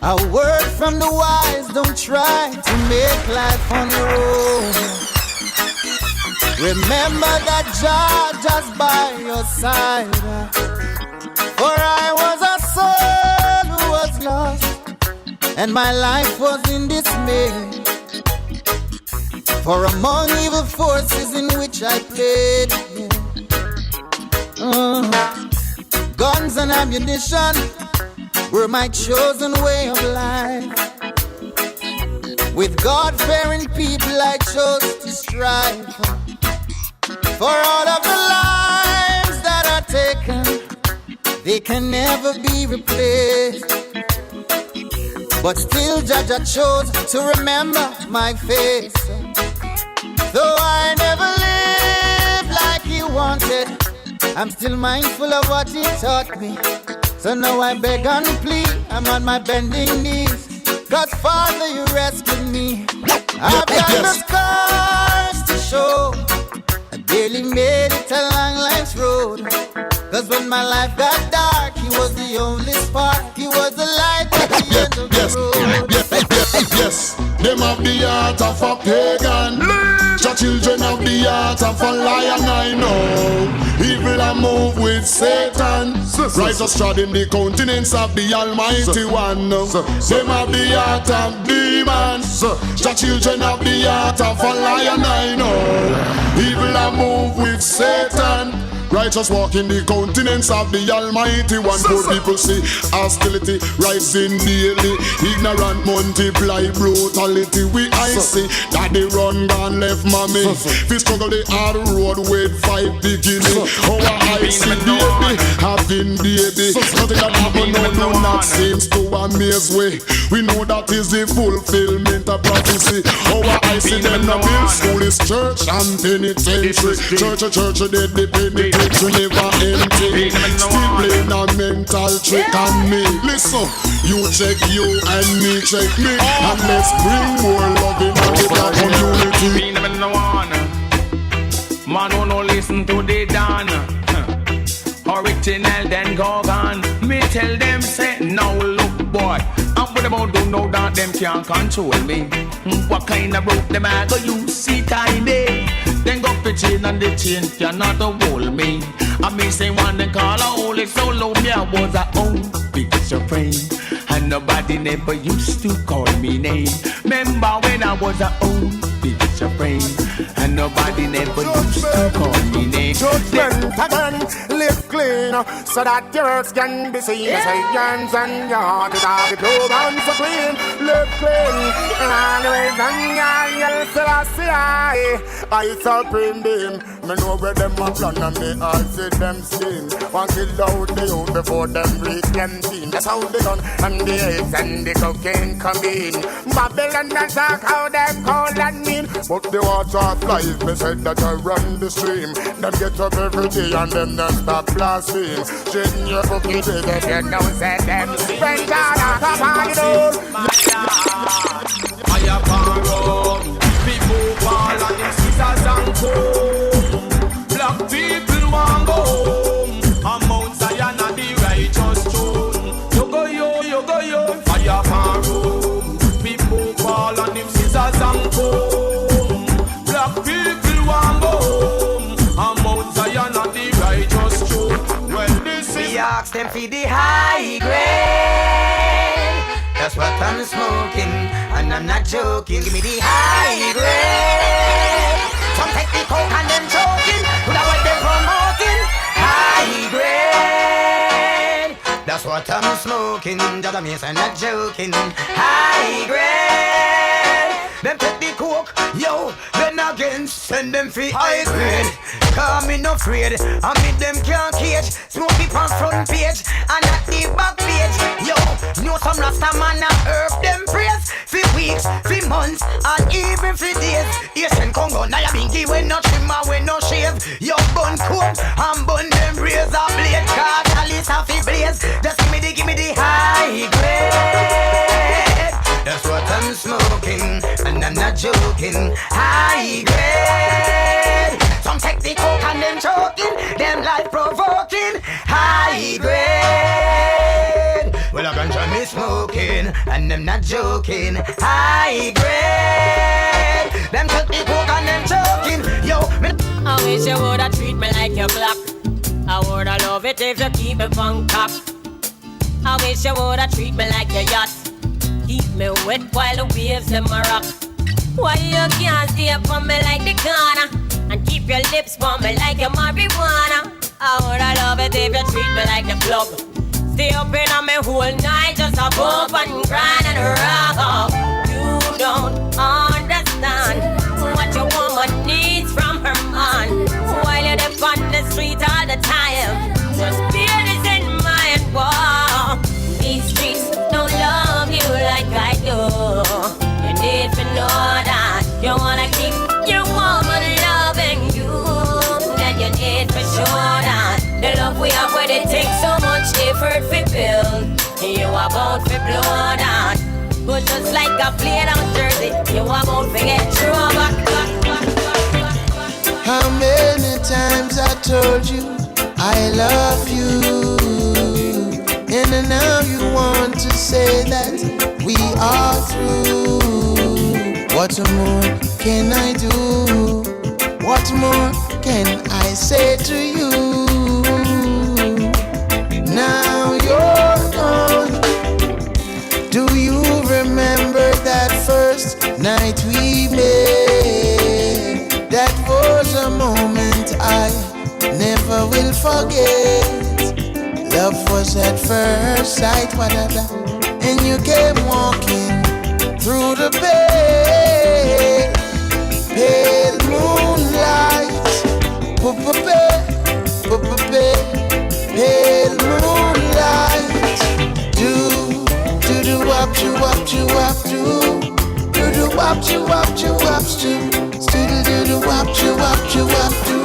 [SPEAKER 8] A word from the wise, don't try to make life on your own. Remember that Jah just by your side. For I was a soul who was lost, and my life was in dismay. For among evil forces in which I played, guns and ammunition were my chosen way of life. With God-fearing people I chose to strive. For all of the lives that are taken, they can never be replaced. But still Jaja chose to remember my face. Though I never lived like he wanted, I'm still mindful of what he taught me. So now I beg and plead, I'm on my bending knees. Cause Father, you rescued me. I've got the scars to show. I barely made it along life's road. Cause when my life got dark, he was the only spark. He was the light at the end of the road.
[SPEAKER 10] Yes, them have the heart of a pagan. The children have the heart of a lion, I know. Evil a move with Satan. Righteous trod in the countenance of the Almighty One. Them have the heart of demons. The children have the heart of a lion, I know. Evil a move with Satan. Righteous walk in the countenance of the Almighty One. Poor people see hostility rising daily. Ignorant multiply brutality. We I see that they run gone left mommy. We struggle the hard road with 5 beginning. Our eyes see baby, having baby. Nothing that happen no do not seems to amaze we. We know that is the fulfillment of prophecy. Our eyes see them not build school is church and penitentiary. Church, they depend. You never empty. Still playing a mental trick on me. Listen, you check you and me check me, and let's bring more love in the community.
[SPEAKER 7] Man who no listen to the Dan, original then go on. Me tell them say now look boy, I'm what about don't know that them can't control me. What kind of rope them I go use see time eh? Then go for chain and the chain cannot hold me. I may say one and call a holy so low me I was a own biggest friend. And nobody never used to call me name. Remember when I was a own biggest friend. And nobody never used to call me name.
[SPEAKER 9] Judgment again, live clean, so that your works can be seen. Say hands and your heart is all the pure and so clean. Live clean, and the way you'll still see I supreme beam. Me know where them a plan and me I see them scheme. Want to kill out the youth before them reach them team. That's how they done, and the AIDS and the cocaine come in. Babylon and talk how them cold and mean. But the water of life, me said that I run the stream. Them get up every day and them not stop blaspheme. Shitting your cookie baby, you know say them when God come on the door.
[SPEAKER 7] I have found people fall and them sisters and cold. Black people want go home. And Mount Zion and the righteous throne. You go yo, fire for Rome. People fall and them sisters and cold. Black people want go home. And Mount Zion and the righteous throne. Well, this is
[SPEAKER 8] we ask them for the high grade. That's what I'm smoking, and I'm not joking. Give me the high grade. Some take the coke and then choking. Could I what them promoting? High grade. That's what I'm smoking. Just a miss and not joking. High grade.
[SPEAKER 12] them take the coke. Yo, then again, send them for high grade. Cause me no afraid, and me them can't cage. Smoke it on front page, and at the back page. Yo, know some rasta man a herb them praise. For weeks, for months, and even for days. Asian Congo, now you bingy when no trimmer, when no shave. Yo, bun comb, and bun them razor blade. Cause Alice have a blaze. Just give me the high grade. That's what I'm smoking, and I'm not joking. High grade. Some take the coke and them choking, them life provoking. High grade. Well, I ganja me smoking, and them not joking. High grade. Them take the coke and them choking. Yo, me.
[SPEAKER 13] I wish you woulda treat me like your block. I woulda love it if you keep me from cop. I wish you woulda treat me like your yacht. Keep me wet while the waves in my rock. Why you can't stay up on me like the corner and keep your lips on me like your marijuana? I woulda love it if you treat me like the club. Stay up in on me whole night just a bump and grind and rock. You don't understand what your woman needs from her man. While you're up on the street all the time, just feel this in mind, boy. These streets don't love you like I do. You need to know that you wanna keep your woman loving you. Then you need to show that the love we have where it takes so much effort to build. You are about to blow that. But just like a plane out jersey, you are about to get through back.
[SPEAKER 12] How many times I told you I love you, and now you want to say that we are through. What more can I do? What more can I say to you? Now you're gone. Do you remember that first night we met? That was a moment I never will forget. Love was at first sight, and you came walking through the pale moonlight. Pale moonlight. Do wap you wap you wap do. Do wap you wap you wap do. Do wap you wap you wap do.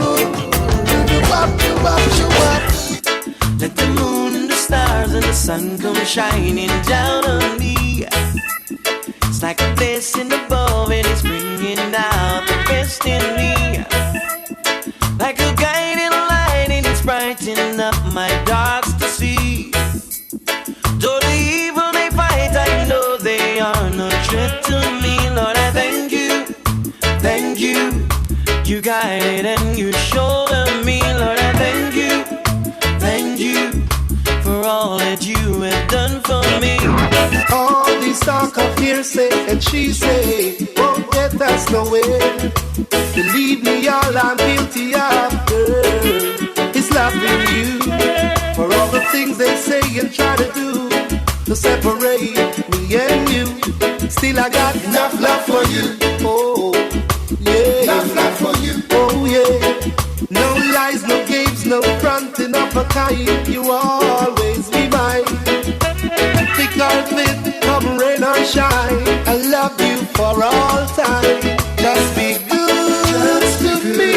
[SPEAKER 12] Do wap you wap you wap.
[SPEAKER 14] Let the moon and the stars and the sun come shining down on me. It's like a blessing above and it's bringing out the best in me. Like a guiding light and it's brightening up my darks to see. Though the evil they fight, I know they are no threat to me. Lord, I thank you, thank you. You guided and you shoulder me. Lord, I thank you, thank you for all that you have done for me.
[SPEAKER 6] All these talk of hearsay and she say won't get us nowhere. Believe me, all I'm guilty of, girl, is loving you. For all the things they say and try to do to separate me and you, still I got enough love for you. Oh, yeah. Enough love for you. Oh, yeah. No lies, no games, no fronting of a kind. You always be mine. Thick or thin, come rain or shine, I love you for all time. Just be good to me.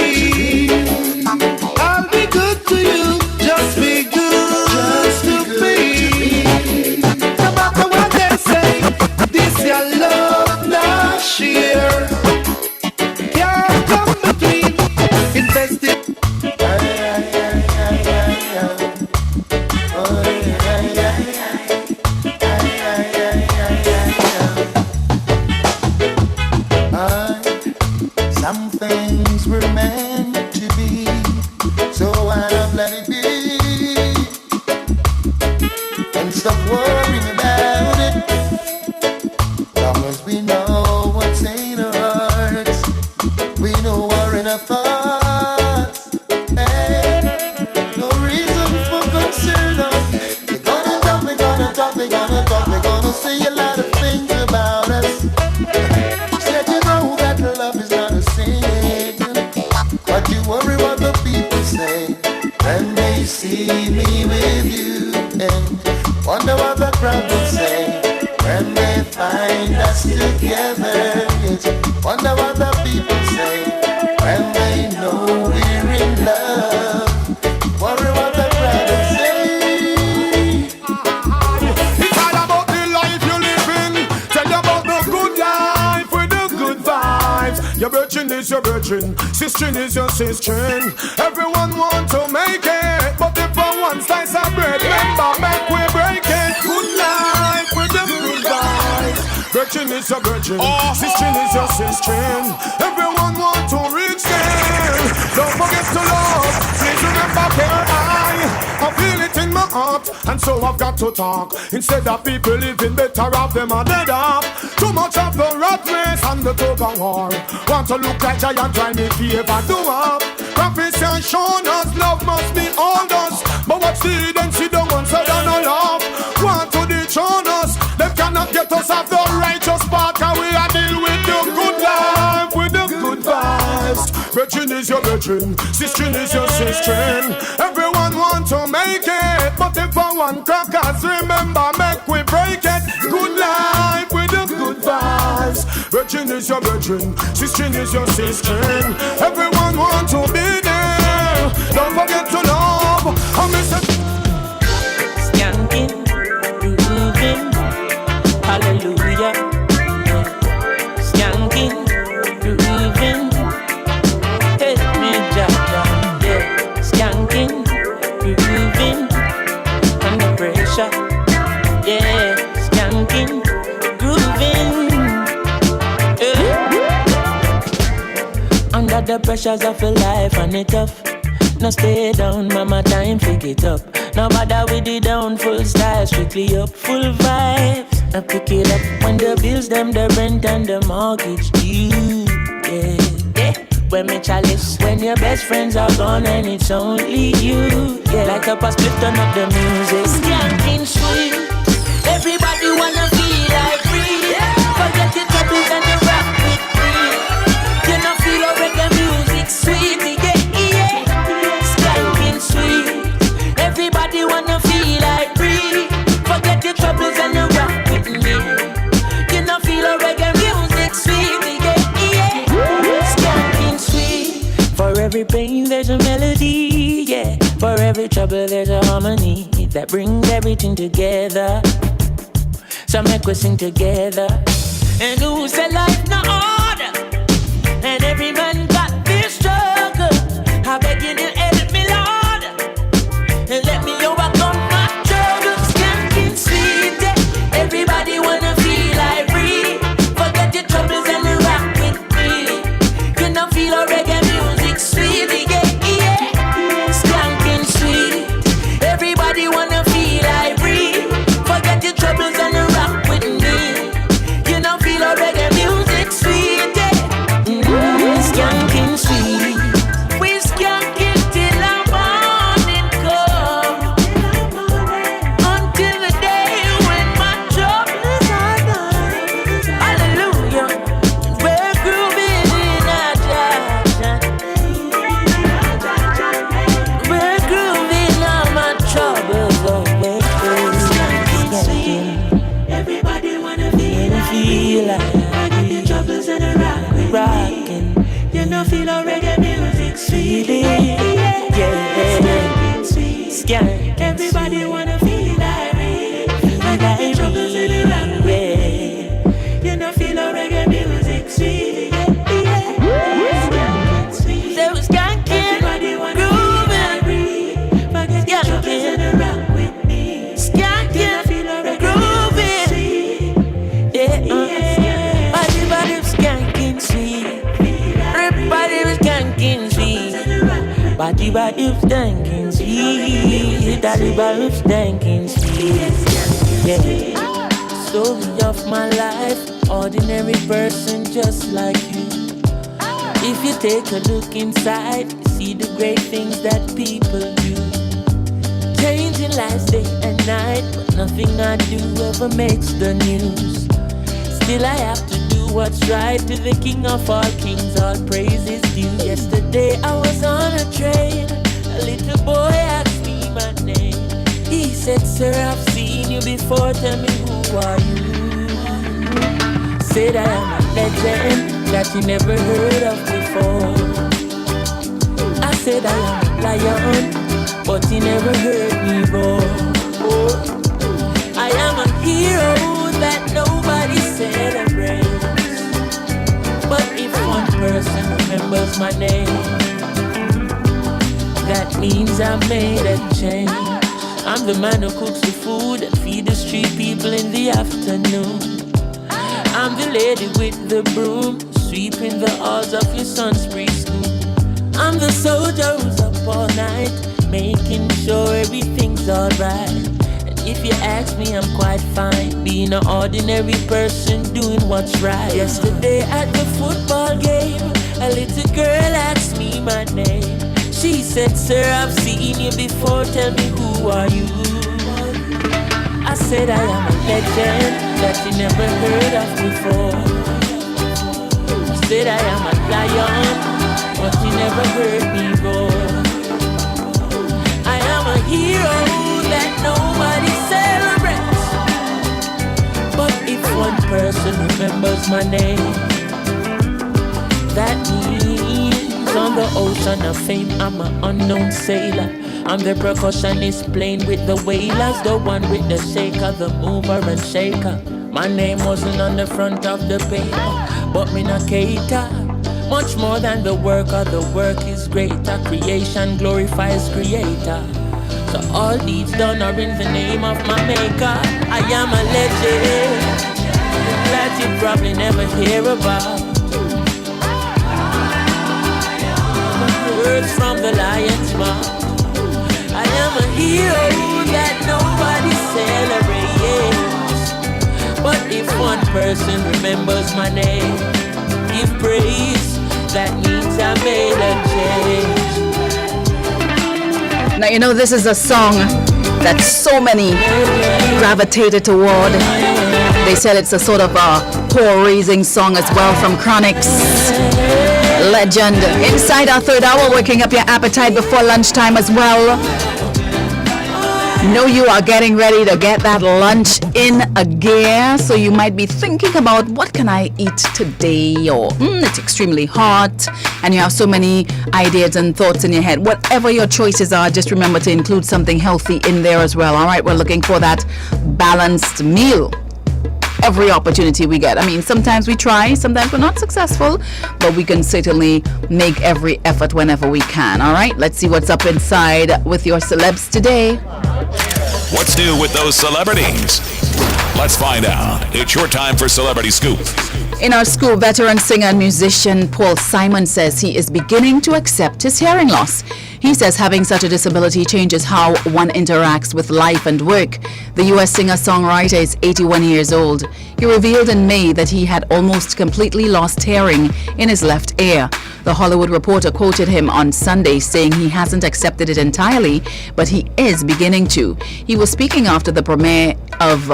[SPEAKER 6] I'll be good to you. Just be good to me. No matter what they say, this your love not share. Can't come between. Invest it.
[SPEAKER 12] Some things were meant to be, so why not let it be? And stop worrying about it. Long as we know what's in our hearts, we know we're in our thoughts. Hey, no reason for concern. They're gonna talk, they're gonna talk, they're gonna talk, they're gonna say a lot of things about us. Said you the crowd will say when they find us together. Wonder what the people say when they know we're in love. Wonder what the crowd will say.
[SPEAKER 6] It's all about the life you're living. Tell you about the good life with the good vibes. Your virgin is your virgin, sister is your sister. Everyone want to make it, but if for one slice of bread, remember, make we break it. Good life with the good vibes. Virgin is your virgin, sister is your sister. Everyone want to reach them. Don't forget to love. Please remember where I feel it in my heart, and so I've got to talk. Instead of people living better off, them are dead off. Too much of the rat race and the tug of war. Want to look like giant, try me favor, do up. Prophets have shown us love must be all us. But what's the evidence? You don't want to no love. Want to dethrone us. They cannot get us off the righteous path, and we are deal with the good life, with the good vibes. Virgin is your virgin, sister is your sister. Everyone want to make it, but if for one crackers, remember, make we break it. Good life with the good vibes. Virgin is your virgin, sister is your sister. Everyone want to be there. Don't forget to love. I miss it.
[SPEAKER 8] Skanking, grooving, hallelujah. Skanking, grooving, help me, Jaja. Yeah, skanking, grooving, under pressure. Yeah, skanking, grooving. Under the pressures of a life and it tough. No stay down, mama, time pick it up. No bother with the down, full style, strictly up, full vibes. I pick it up when the bills, them, the rent and the mortgage due. Yeah, yeah. When me chalice, when your best friends are gone and it's only you. Yeah, like a split, turn up the music. Skanking sweet, everybody wanna feel like free. Forget your troubles and you rock with me. You know feel a reggae music sweet, yeah, yeah. Skanking sweet, everybody wanna feel like free. Forget your troubles and you rock with me. You know feel a reggae music sweet, yeah, yeah. Skanking sweet, for every pain there's a melody, yeah. For every trouble there's a harmony that brings everything together. So make we sing together. And who said life no order? And every man got this struggle. I beg you to help me, Lord, and let me overcome my troubles. Skanking sweet, yeah. Everybody wanna feel like free. Forget your troubles and rock with me. You know feel a reggae music sweet, yeah, yeah. Skanking sweet, everybody wanna feel like free. Forget your troubles and rock with me. You know feel a reggae music sweet, yeah. Skanking sweet, we skanking till the morning come, until the day when my troubles are gone. Hallelujah, we're grooving in our Jaja. We're grooving on my troubles away. Skanking sweet, everybody wanna feel like your troubles and rockin'. You know feel a reggae music sweet, yeah. Skanking, everybody wanna feel like me. Forget your troubles and rock with me. You know feel a reggae music sweet, yeah. Skanking sweet, so skanking, grooving. Forget your troubles and rock with me. Skanking, grooving, yeah. Everybody was skanking sweet. Everybody was skanking sweet. Body was skanking sweet. Everybody was skanking sweet. Yeah. Story of my life, ordinary person just like you. If you take a look inside, you see the great things that people do. Changing lives day and night, but nothing I do ever makes the news. Still I have to do what's right, to the King of all kings all praise is due. Yesterday I was on a train, a little boy asked me my name. He said, sir, I've seen you before, tell me who are you? Said I am a legend that you never heard of before. I said I am a lion, but you never heard me roar. I am a hero that nobody celebrates. But if one person remembers my name, that means I made a change. I'm the man who cooks the food and feed the street people in the afternoon. I'm the lady with the broom, sweeping the halls of your son's preschool. I'm the soldier who's up all night, making sure everything's alright. And if you ask me, I'm quite fine, being an ordinary person doing what's right. Yesterday at the football game, a little girl asked me my name. She said, sir, I've seen you before, tell me who are you? I said I am a legend that you never heard of before. I said I am a lion, but you never heard me roar. I am a hero that nobody celebrates. But if one person remembers my name, that means on the ocean of fame I'm an unknown sailor. I'm the percussionist playing with the wailers, the one with the shaker, the mover and shaker. My name wasn't on the front of the paper, but me not cater. Much more than the work is greater. Creation glorifies creator. So all deeds done are in the name of my maker. I am a legend that you probably never hear about. Words from the lion's mouth. I am a hero that nobody celebrates. But if one person remembers my name, give praise, that means I made a change.
[SPEAKER 1] Now, you know, this is a song that so many gravitated toward. They said it's a sort of a poor-raising song as well from Chronix. Legend. Inside our third hour, waking up your appetite before lunchtime as well. Know you are getting ready to get that lunch in a gear, so you might be thinking about what can I eat today, or it's extremely hot, and you have so many ideas and thoughts in your head. Whatever your choices are, just remember to include something healthy in there as well. All right, we're looking for that balanced meal every opportunity we get. I mean, sometimes we try, sometimes we're not successful, but we can certainly make every effort whenever we can. All right, let's see what's up inside with your celebs today.
[SPEAKER 3] What's new with those celebrities? Let's find out. It's your time for Celebrity Scoop.
[SPEAKER 1] In our scoop, veteran singer and musician Paul Simon says he is beginning to accept his hearing loss. He says having such a disability changes how one interacts with life and work. The U.S. singer-songwriter is 81 years old. He revealed in May that he had almost completely lost hearing in his left ear. The Hollywood Reporter quoted him on Sunday saying he hasn't accepted it entirely, but he is beginning to. He was speaking after the premiere of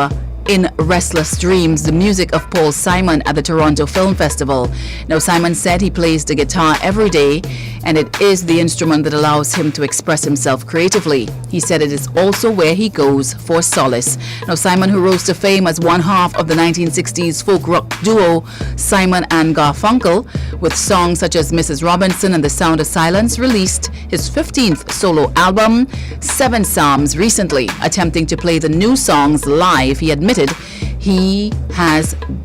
[SPEAKER 1] In Restless Dreams, the music of Paul Simon at the Toronto Film Festival. Now, Simon said he plays the guitar every day, and it is the instrument that allows him to express himself creatively. He said it is also where he goes for solace. Now, Simon, who rose to fame as one half of the 1960s folk rock duo Simon and Garfunkel, with songs such as Mrs. Robinson and The Sound of Silence, released his 15th solo album, Seven Psalms, recently. Attempting to play the new songs live, he admitted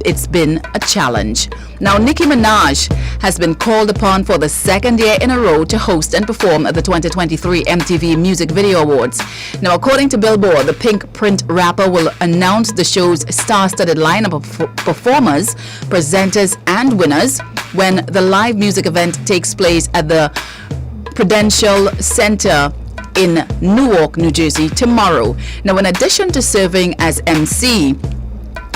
[SPEAKER 1] it's been a challenge. Now, Nicki Minaj has been called upon for the second year in a row to host and perform at the 2023 MTV Music Video Awards. Now, according to Billboard, the Pink Print rapper will announce the show's star-studded lineup of performers, presenters, and winners when the live music event takes place at the Prudential Center in Newark, New Jersey tomorrow. Now, in addition to serving as MC,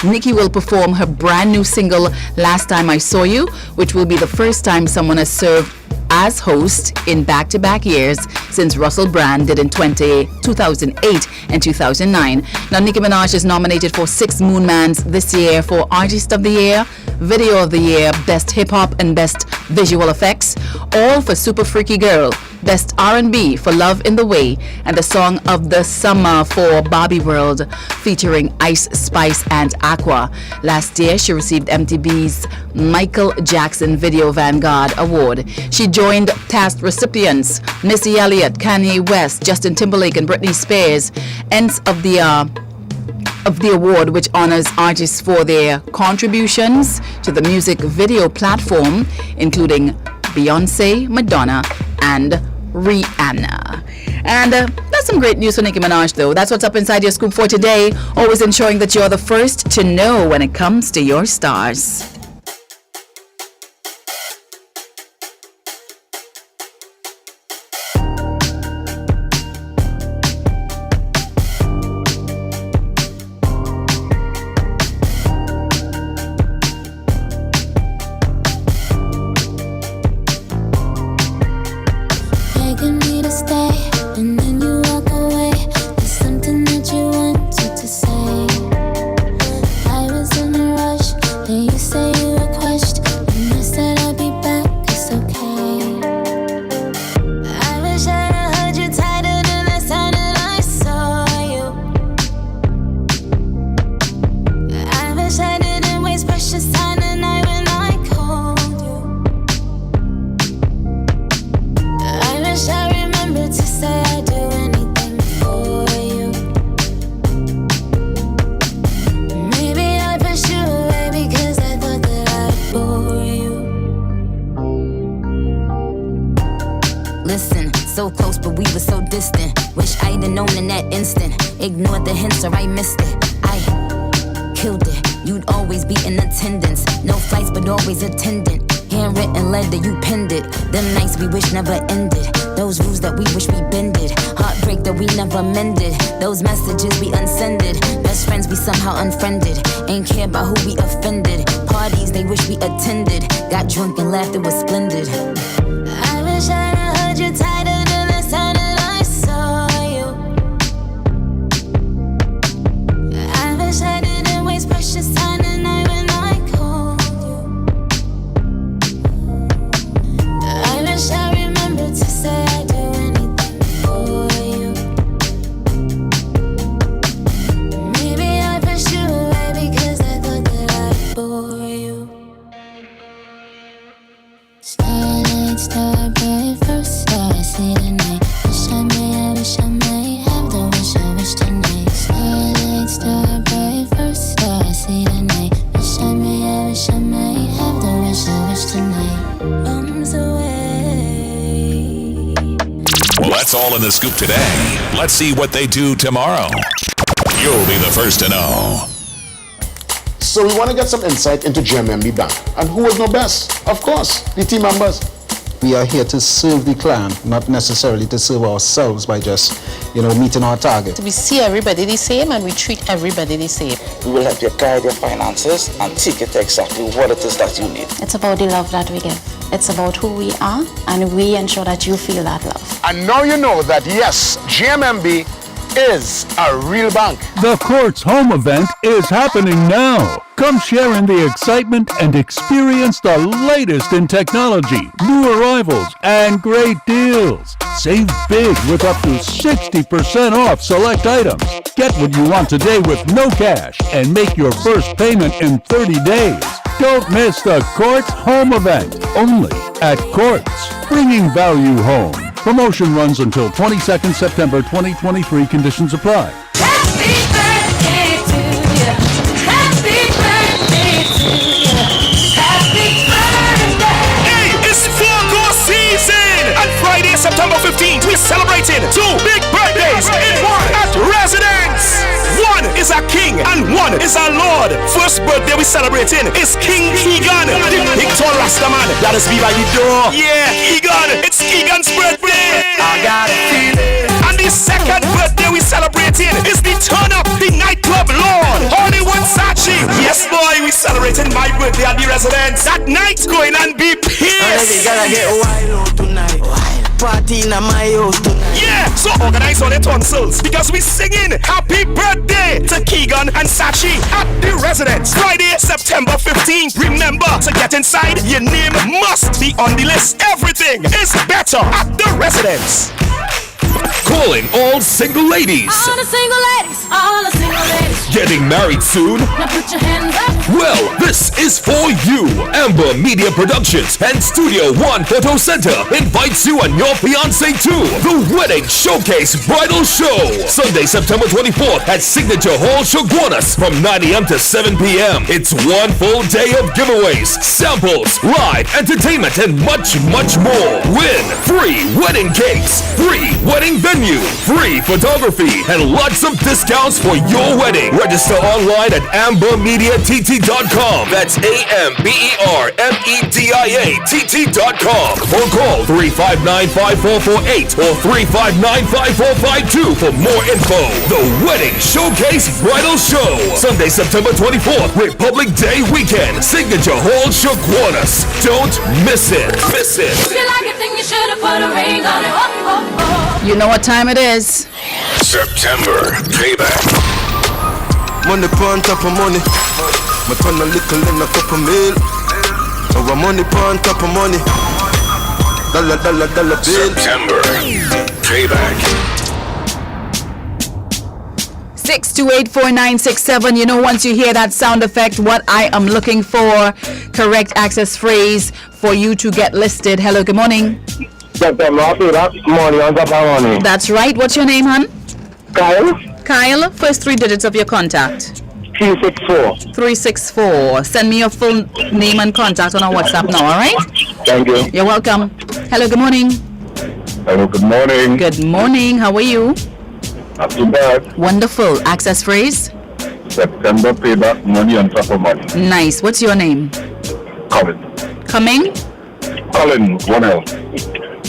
[SPEAKER 1] Nicki will perform her brand new single, Last Time I Saw You, which will be the first time someone has served as host in back-to-back years since Russell Brand did in 2008 and 2009. Now, Nicki Minaj is nominated for 6 Moonmans this year for Artist of the Year, Video of the Year, Best Hip Hop, and Best Visual Effects, all for Super Freaky Girl. Best R&B for Love in the Way, and the Song of the Summer for Barbie World, featuring Ice Spice and Aqua. Last year, she received MTV's Michael Jackson Video Vanguard Award. She joined past recipients Missy Elliott, Kanye West, Justin Timberlake, and Britney Spears. Ends of the award, which honors artists for their contributions to the music video platform, including Beyonce, Madonna, and Rihanna. And that's some great news for Nicki Minaj, though. That's what's up inside your scoop for today. Always ensuring that you're the first to know when it comes to your stars.
[SPEAKER 15] So close, but we were so distant. Wish I'd have known in that instant. Ignored the hints or I missed it. I killed it. You'd always be in attendance. No flights, but always attendant. Handwritten letter, you penned it. Them nights we wish never ended. Those rules that we wish we bended. Heartbreak that we never mended. Those messages we unsended. Best friends we somehow unfriended. Ain't care about who we offended. Parties they wish we attended. Got drunk and laughed, it was splendid. I wish I'd have heard you tighter than the sound that I saw you. I wish I didn't waste precious time the night when I called you. I wish I remembered to say I'd do anything for you. Maybe I pushed you away because I thought that I'd bore you. Starlight, star bright, first star I see tonight. Wish I may have the wish I wish tonight. Starlight, star bright, first star I see tonight. Wish I may have the wish I wish tonight. Bombs away.
[SPEAKER 3] Well, that's all in the scoop today. Let's see what they do tomorrow. You'll be the first to know.
[SPEAKER 16] So we want to get some insight into GMMB Bank. And who was no best? Of course, the team members.
[SPEAKER 17] We are here to serve the client, not necessarily to serve ourselves by just, meeting our target.
[SPEAKER 18] We see everybody the same and we treat everybody the same.
[SPEAKER 19] We will help you guide your finances and take it to exactly what it is that you need.
[SPEAKER 20] It's about the love that we give. It's about who we are, and we ensure that you feel that love.
[SPEAKER 16] And now you know that, yes, GMMB is a real bank.
[SPEAKER 21] The Court's home event is happening now. Come share in the excitement and experience the latest in technology, new arrivals, and great deals. Save big with up to 60% off select items. Get what you want today with no cash and make your first payment in 30 days. Don't miss the Court's home event, only at Court's, bringing value home. Promotion runs until 22nd September 2023. Conditions apply.
[SPEAKER 22] Happy birthday to you. Happy birthday to you. Happy birthday.
[SPEAKER 9] Hey, it's four-course season! On Friday, September 15th, we're celebrating 2 big birthdays in one at Residence. One is a king and one is a lord. First birthday we're celebrating is King Keegan, the big tall Rastaman. That is me by the door. Yeah, Keegan, it's Keegan's birthday. I got a feeling. And the second birthday we're celebrating is the Turn Up, the nightclub lord, Hollywood Sachi. Yes, boy, we're celebrating my birthday at the Residence. That night, going and be pissed.
[SPEAKER 14] You gotta get wild tonight.
[SPEAKER 11] party in my house tonight.
[SPEAKER 9] Yeah, so organize all your tonsils because we singing happy birthday to Keegan and Sachi at the Residence. Friday, September 15th. Remember to get inside. Your name must be on the list. Everything is better at the Residence.
[SPEAKER 2] Calling all single ladies.
[SPEAKER 22] All the single ladies, all the single ladies.
[SPEAKER 2] Getting married soon?
[SPEAKER 22] Now put your hands up.
[SPEAKER 2] Well, this is for you. Amber Media Productions and Studio One Photo Center invites you and your fiancé to the Wedding Showcase Bridal Show. Sunday, September 24th at Signature Hall, Chaguanas from 9 a.m. to 7 p.m. It's one full day of giveaways, samples, live entertainment, and much, much more. Win free wedding cakes, free wedding venue, free photography, and lots of discounts for your wedding. Register online at ambermediatt.com. That's AMBERMEDIATT.com. Or call 359-5448 or 359-5452 for more info. The Wedding Showcase Bridal Show. Sunday, September 24th, Republic Day weekend. Signature Hall, Chaguanas. Don't miss it. Miss it.
[SPEAKER 22] If you like it, then you should have put a ring on it. Oh, oh, oh.
[SPEAKER 1] You know what time it is.
[SPEAKER 2] September Payback.
[SPEAKER 11] Money on top of money. My turn a little in a couple mil. Our money on top of money. Dollar bill.
[SPEAKER 2] September Payback.
[SPEAKER 1] 6284967. You know, once you hear that sound effect, what I am looking for, correct access phrase for you to get listed. Hello, good morning. That's right. What's your name, hon?
[SPEAKER 4] Kyle.
[SPEAKER 1] Kyle, first three digits of your contact.
[SPEAKER 4] 364.
[SPEAKER 1] 364. Send me your full name and contact on our WhatsApp now, all right?
[SPEAKER 4] Thank you.
[SPEAKER 1] You're welcome. Hello, good morning.
[SPEAKER 4] Hello, good morning.
[SPEAKER 1] Good morning. How are you?
[SPEAKER 4] Not too bad.
[SPEAKER 1] Wonderful. Access phrase?
[SPEAKER 4] September Payback, money on top of money.
[SPEAKER 1] Nice. What's your name?
[SPEAKER 4] Colin.
[SPEAKER 1] Coming?
[SPEAKER 4] Colin, 1L.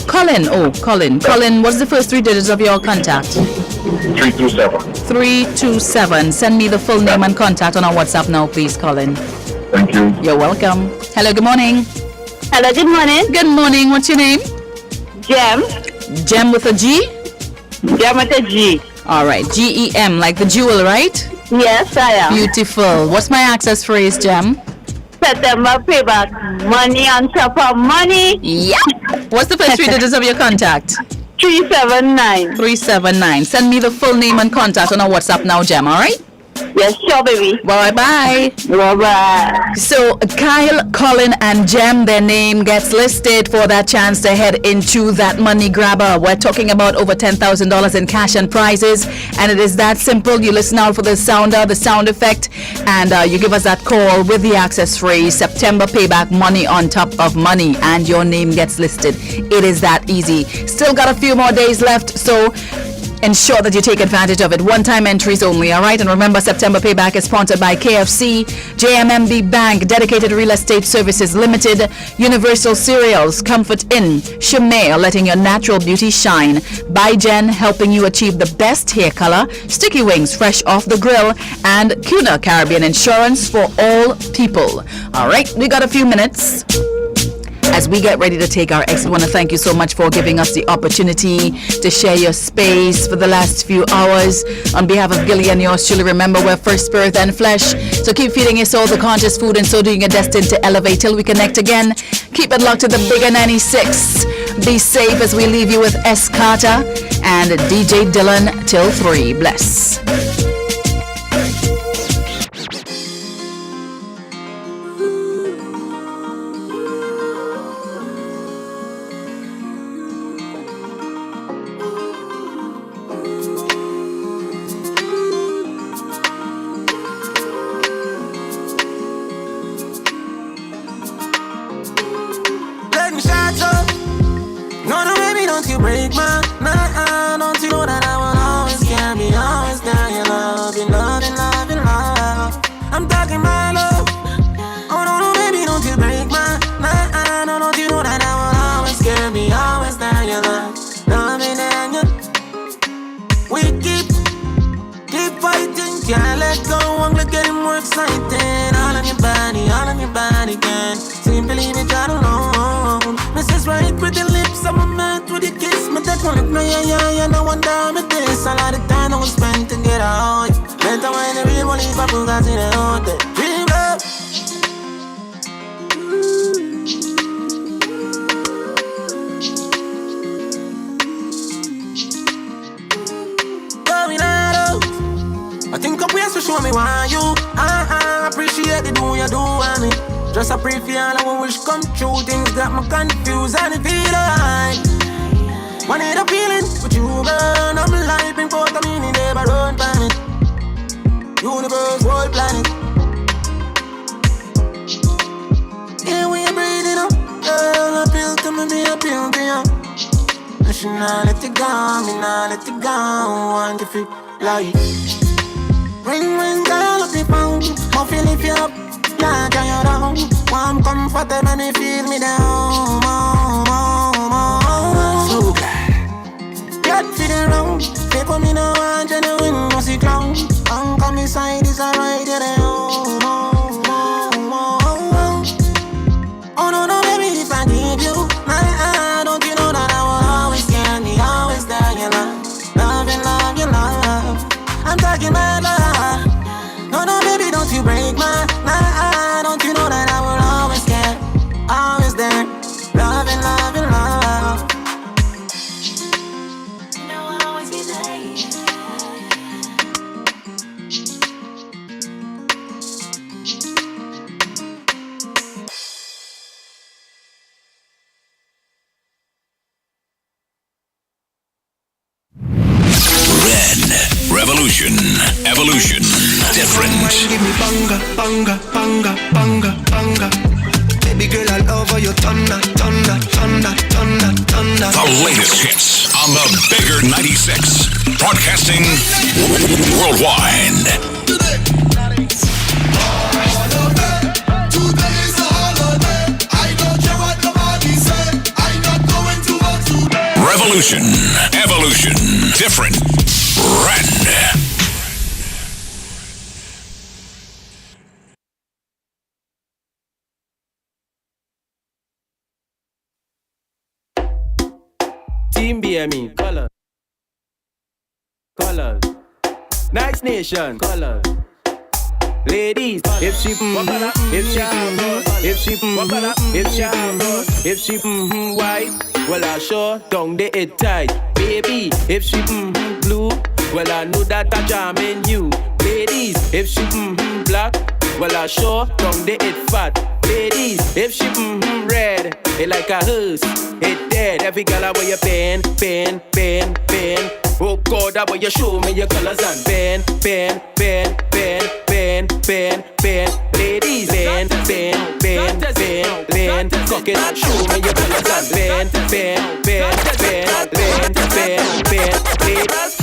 [SPEAKER 1] Colin. Oh, Colin. Colin, what's the first three digits of your contact?
[SPEAKER 4] 327.
[SPEAKER 1] 327. Send me the full name and contact on our WhatsApp now, please, Colin.
[SPEAKER 4] Thank you.
[SPEAKER 1] You're welcome. Hello, good morning.
[SPEAKER 23] Hello, good morning.
[SPEAKER 1] Good morning. What's your name?
[SPEAKER 23] Gem.
[SPEAKER 1] Gem with a G?
[SPEAKER 23] Gem with a G.
[SPEAKER 1] All right. Gem, like the jewel, right?
[SPEAKER 23] Yes, I am.
[SPEAKER 1] Beautiful. What's my access phrase, Gem?
[SPEAKER 23] September Payback, money on top of money.
[SPEAKER 1] Yeah. What's the first three digits of your contact?
[SPEAKER 23] 379.
[SPEAKER 1] 379. Send me the full name and contact on our WhatsApp now, Gem, all right?
[SPEAKER 23] Yes, sure, baby.
[SPEAKER 1] Bye-bye.
[SPEAKER 23] Bye-bye.
[SPEAKER 1] So, Kyle, Colin, and Jem, their name gets listed for that chance to head into that money grabber. We're talking about over $10,000 in cash and prizes, and it is that simple. You listen out for the sounder, the sound effect, and you give us that call with the access phrase, September Payback, money on top of money, and your name gets listed. It is that easy. Still got a few more days left, so ensure that you take advantage of it. One-time entries only, all right? And remember, September Payback is sponsored by KFC, JMMB Bank, Dedicated Real Estate Services Limited, Universal Cereals, Comfort Inn, Shemay, letting your natural beauty shine, By Jen, helping you achieve the best hair color, Sticky Wings, fresh off the grill, and CUNA Caribbean Insurance for all people. All right, we got a few minutes as we get ready to take our exit. I want to thank you so much for giving us the opportunity to share your space for the last few hours. On behalf of Gilly and yours truly, remember, we're first spirit and flesh. So keep feeding your soul the conscious food, and so doing you're destined to elevate till we connect again. Keep it locked to the bigger 96. Be safe as we leave you with S. Carter and DJ Dylan till 3. Bless.
[SPEAKER 8] Break my don't you know that I will always carry, always down your love, your love, and love, and love. I'm talking my love. Oh no, baby, don't you break my don't you know that I will always carry, always down your love, loving and you. We keep fighting, can't let go. I'm getting more excited. All of your body can. Simply me try to know. Mrs. Right with the lips, I'm a man with the kiss.
[SPEAKER 14] money, no, yeah, no wonder me this. A lot of time I was spent to get out. Better when the real money for Bugatti, they own it. Dream love. Going out. I think up ways to show me why you. Appreciate the do you do on me. Just a pray for all I wish come true. Things got me confused and it feel like one need a feeling with you, man. I'm life in both of me, never run from it. Universe, world, planet. Yeah, when you're breathing up, girl, appeal to me, be appeal to you. I should not let it go, me not let it go. Want to feel like ring, girl, up the phone. More feel if you up, like I down. Warm, comfortable, and me feel me down. So glad. Get feeling round. They put me no one genuine, no see clown. Come inside is alright, yeah, oh no, baby, if I give you my heart, don't you know that I will always care, be always there, you love. I'm talking about love. No, baby, don't you break my heart, don't you know that I will always care, always there, loving, love.
[SPEAKER 22] You know I'll always be there.
[SPEAKER 3] Revolution, evolution, different.
[SPEAKER 6] Give me banga. Baby girl, all over your thunder.
[SPEAKER 3] The latest hits on the Bigger 96, broadcasting worldwide. Revolution, evolution, different, brand.
[SPEAKER 8] Team BME, color. Nice Nation, color. Ladies, if she white, well I sure don't they it tight. Baby, if she blue, well I know that I jamming you. Ladies, if she black, well I sure don't they it fat. Ladies, if she red, it like a hearse, it dead. Every girl I wear your pen. Oh God, I want you show me your colors and pen. Ladies, pen. Cock it and show me your colors and pen.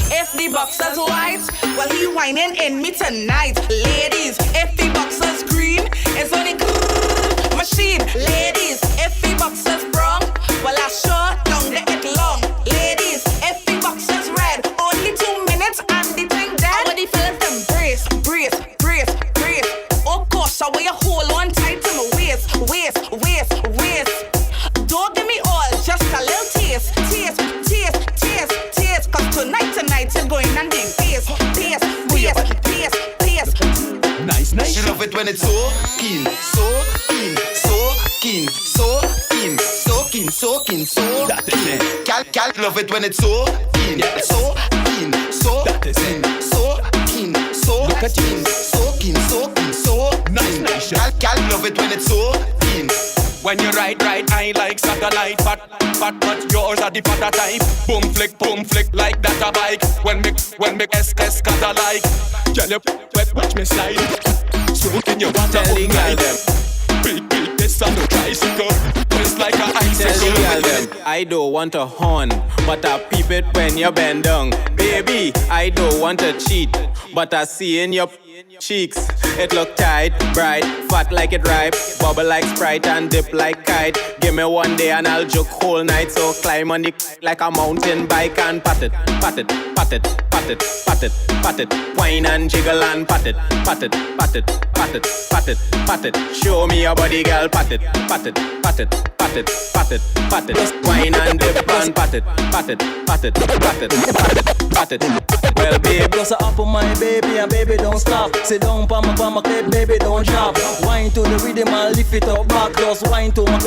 [SPEAKER 5] If the boxer's white, well he whining in me tonight. Ladies, if the boxer's green, it's only good machine. Ladies, if the boxer's brown, well I sure don't let it long. Ladies, if the boxer's red, only 2 minutes and the thing dead. All the fellas them brace. Oh gosh, I wear you hold on tight to my waist. Don't give me all, just a little taste. Cause tonight you're going and being taste.
[SPEAKER 6] Nice. She love it when it's so keen. Gal love it when it's so keen. Nice. Gal love it when it's so keen.
[SPEAKER 7] When you ride, I like satellite, but yours are the prototype. Boom flick, like that a bike. When make SS cut a like. Girl, you watch me slide. So in your water all night. Big, this on the tricycle. It's like an icicle.
[SPEAKER 8] I don't want a horn, but I peep it when you bend down. Baby, I don't want to cheat, but I see in your cheeks. It look tight, bright, fat like it ripe, bubble like Sprite and dip like kite. Give me one day and I'll joke whole night. So climb on the like a mountain bike and pat it pat it, pat it, pat it. Wine and jiggle and pat it, pat it, pat it, pat it, pat it, pat it. Show me your body, girl, pat it, pat it, pat it, pat it, pat it, pat it. Wine and dip and pat it, pat it, pat it, pat it, pat it, pat it. Well, babe, close up on my baby and baby don't stop. Sit down pa my clip, baby don't drop. Wine to the rhythm and lift it up back. Just wine to my,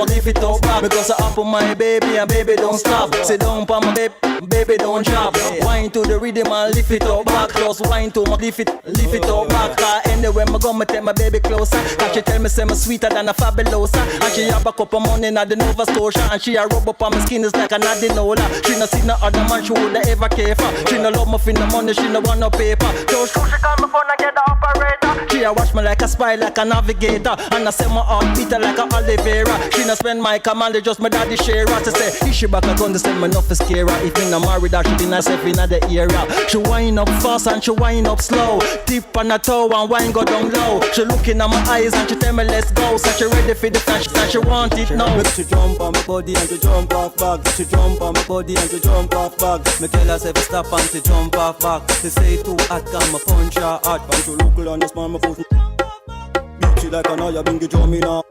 [SPEAKER 8] lift it up back. Because I up on my baby and baby don't stop. Sit down pa my baby don't drop. Wine to the rhythm and lift it up back. Just wine to my, lift it up back. Cause anywhere I go, I take my baby closer. And she tell me say me sweeter than a fabulosa. And she have a cup of money in the Nova Scotia. And she a rub up on my skin is like an adenola. She no see no other man she woulda ever care for. She no love me for no money, she no want no paper. So she call me phone and get the operator. She a watch me like a spy, like a navigator. And I say my heart beat her like a Oliveira. She no spend my command, just my daddy share. She say, if she back a gun, they send me enough for scare her. If me no married her, she be herself in the area. She wind up fast and she wind up slow. Tip on her toe and wine go down low. She looking at my eyes and she tell me let's go. So she ready for the flash and she want it now. She jump on my body and she jump off back. She jump on my body and she jump off back. Me tell her say stop and she jump off back. She say too hot, come my punch her hot. And she look on the small my foot. Beat she like an eye, bingy drumming now.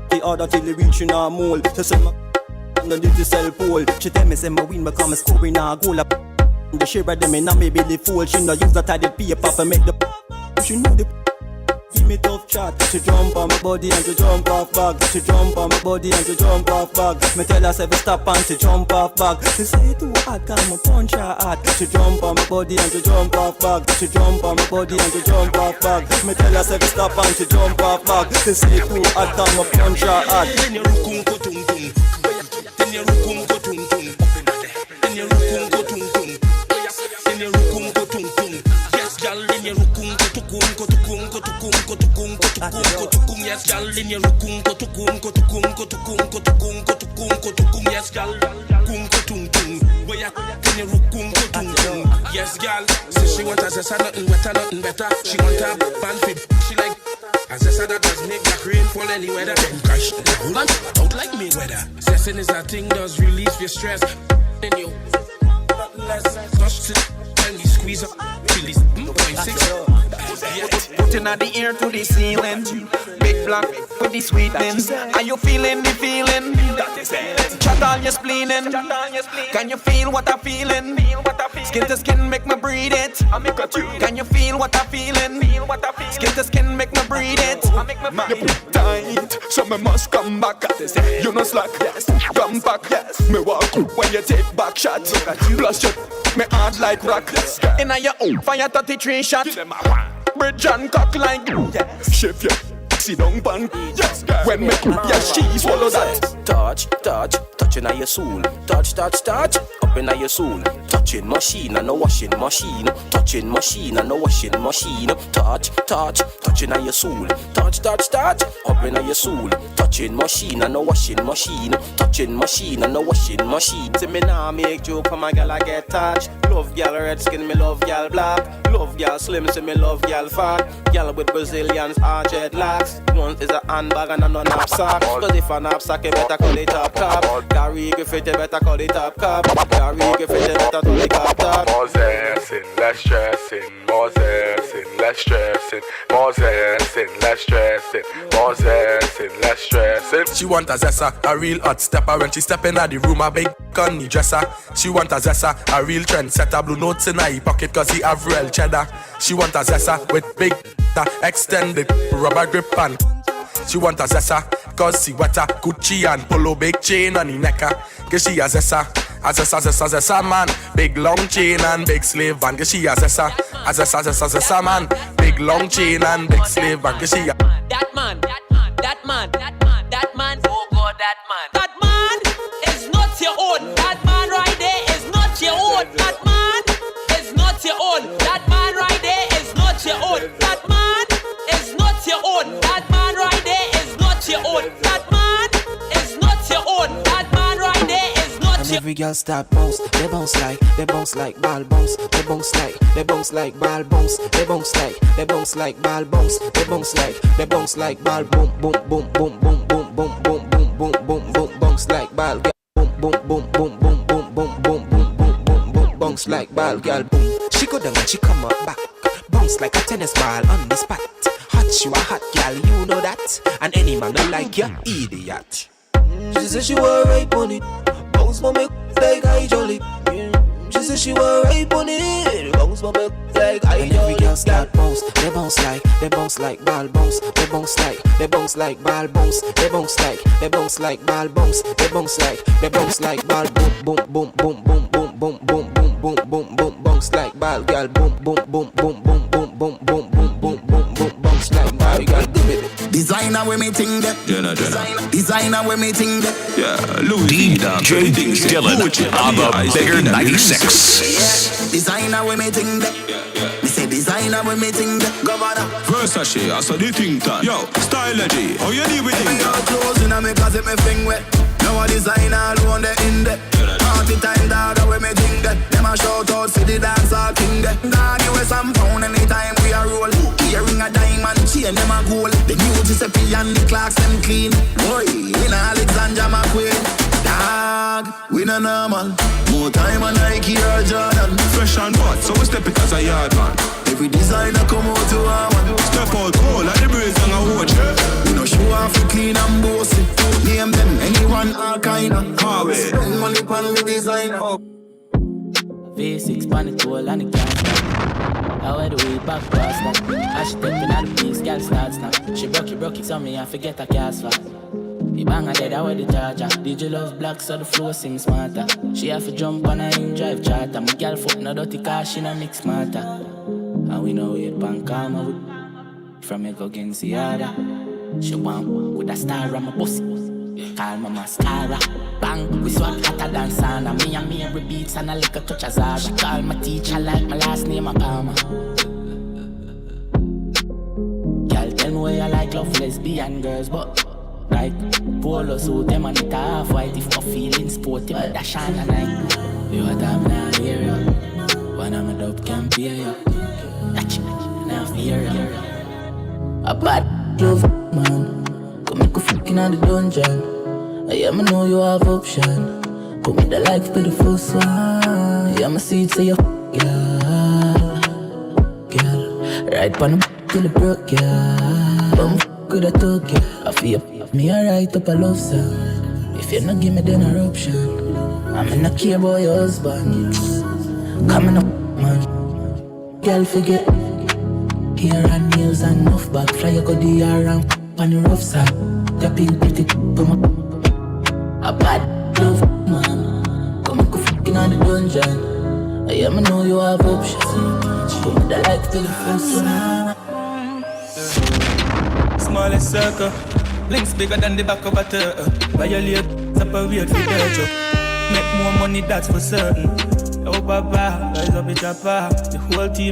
[SPEAKER 8] The other till they reach in her mole. She say my underneath the cell pole. She tell me say my win become a scoring a goal. The share of them in a maybe the fool. She no use that tidy paper for make the. She know the. Give me tough chat. She jump on my body and she jump off back. She jump on my body and she jump off back. Me tell her say stop and she jump off back. She say too hot, come punch her hot. She jump on my body and she jump off back. She jump on my body and she jump off back. Me tell her say stop and she jump off back. She say too hot, come punch her hot.
[SPEAKER 10] Yes, gal, in your rukun ko tukun ko tukun ko tukun ko tukun ko tukun ko tukun. Yes, gal, kun ko tukun. Where ya in your rukun ko tukun. Yes, gal, say she want as a nothing better, nothing better. She want a band fit. She like as a that does make the rain fall any weather. Then crash down out like me weather. Session is a thing does relieve your stress. Then you touch it and you squeeze up till it's 0.6.
[SPEAKER 12] Putting out the air to the ceiling. Big black with the sweetness. Are you feeling the feeling? Chat all your spleening. Can you feel what I'm feeling? Skin to skin make me breathe it. Can you feel what I'm feeling? Skin to skin make me breathe it.
[SPEAKER 10] You put tight, so me must come back. You no slack, yes. Come back, yes. Me walk when you take back shots. Plus you, me hard like rock.
[SPEAKER 12] Inna your own fire 33 shot.
[SPEAKER 10] Bridge and cock like shift you. Sit down pan. Yes, when me yes, she swallow that.
[SPEAKER 13] Touch, touching on your soul. Touch, up in your soul. Touching machine and no washing machine. Touching machine and no washing machine. Touch, touching on your soul. Touch, up in your soul. Touching machine and no washing machine. Touching machine and no washing machine.
[SPEAKER 8] See me now make joke for my gal I get touched. Love gal red skin, me love gal black. Love gal slim, see me love gal fat. Gal with Brazilians are dreadlocks. One is a handbag and another knapsack. Cause if a knapsack, you better call it up top. Gary Griffith, you better call it up cap. Gary Griffith, you better call it up top.
[SPEAKER 24] More zessing, less stressing. More zessing, less stressing. More zessing, less stressing. More zessing, less stressing.
[SPEAKER 25] She want a zessa, a real hot stepper. When she step in the room, a big gunny dresser. She want a zessa, a real trendsetter. Blue notes in her pocket cause he have real cheddar. She want a zessa with big extended rubber grip and she want a zessa cause she wetter Gucci and polo big chain on the necker. Cause she a zessa man. Big long chain and big slave van. Cause she a zessa man. Big long chain and big slave van. Cause she a
[SPEAKER 26] that man, oh God, that man is not your own. That man right there is not your own. That man is not your own. That man right there is not your own. That man is not your own. That man right there is not your own. That man is not your own. That man right there is not your own.
[SPEAKER 8] Every girl start bounce, they bounce like ball bounce, they bounce like ball bounce, they bounce like ball bounce, they bounce like ball boom boom boom boom boom boom boom boom boom boom boom boom bounce like ball boom boom boom boom boom boom boom boom boom boom boom boom
[SPEAKER 13] bounce like ball, girl, boom. She go down and she come up back, bounce like a tennis ball on the spot. Hot, you a hot girl, you know that. And any man don't like you, idiot. She said she was right on it, bounce for me like I jolly. She said she was right on it, bounce for me like I jolly. And every girl start bounce, they bounce like ball bounce, they bounce like ball bounce, they bounce like ball bounce, they bounce like ball boom boom boom boom boom boom boom boom boom boom boom bounce like ball girl boom boom boom boom boom boom boom boom boom boom boom boom bounce like ball girl.
[SPEAKER 11] Designer when me ting that. Designer when me ting that.
[SPEAKER 3] Yeah, DJ Dylan on the Bigger 96.
[SPEAKER 11] Designer when me ting that. Me say designer when me ting that. Governor.
[SPEAKER 15] Versace, I saw the thing tan. Yo, stylegy, how you deal with it?
[SPEAKER 11] Your clothes in a me closet, me fling wet. Now a designer alone the in there. Party time dog, when me ting that. Them a shout out for the dance all king there. Dog, you with some pound anytime we a roll. Earring a diamond, chain them a gold. The new Giuseppe and the clocks them clean. Boy, in Alexandra McQueen. Dog, we no normal. More time on Nike or Jordan.
[SPEAKER 15] Fresh and hot, so we step it as a yard man.
[SPEAKER 11] Every designer come out to our one.
[SPEAKER 15] Step out cold like the breeze and a watch.
[SPEAKER 11] We no show off for clean and bossy. Name them anyone all kind of. Spend money on the designer.
[SPEAKER 8] V6 pan it all and it can't stop. I wear the way back past that. As she stepping at the place, girl start snap. She broke it on me and forget her cast fast. The bang her dead, I wear the charger. DJ love black so the flow seems smarter. She have to jump on her in drive charter. My girl foot no dirty car, she no mix smarter. And we know it pan karma with. From me go against the other. She want with a star on my pussy. Call my mascara. Bang, we swap hotter than sauna. Me and me every beats and a little touch of Zara. She call my teacher like my last name a Palmer. Girl, tell me where you like love lesbian girls, but like polo suit them and it half white. If I'm feeling sporty, but dash on a night. You what I'm not hear you. When I'm a dope can't pay you. Catch it, now fear you. A bad love man. Come make a fucking on the dungeon. I know you have option. Put me the life to the first one. Yeah, my seed say you girl. Right on the till the broke, yeah. Bum with a talk, yeah. I feel me alright up a love song. If you not give me then an option, I'm not care about your husband. Coming up, man. Girl, forget. Hair and nails and enough back. Fly you go the around on the rough side. Tapping pretty, a bad love man. Come and go fucking on the dungeon. I know you have options. Put me the life to the first one.
[SPEAKER 16] Smallest circle, links bigger than the back of a turtle. Violate, separate for dirt. Make more money, that's for certain. Oh, Baba, rise up, it's a bar. The whole team.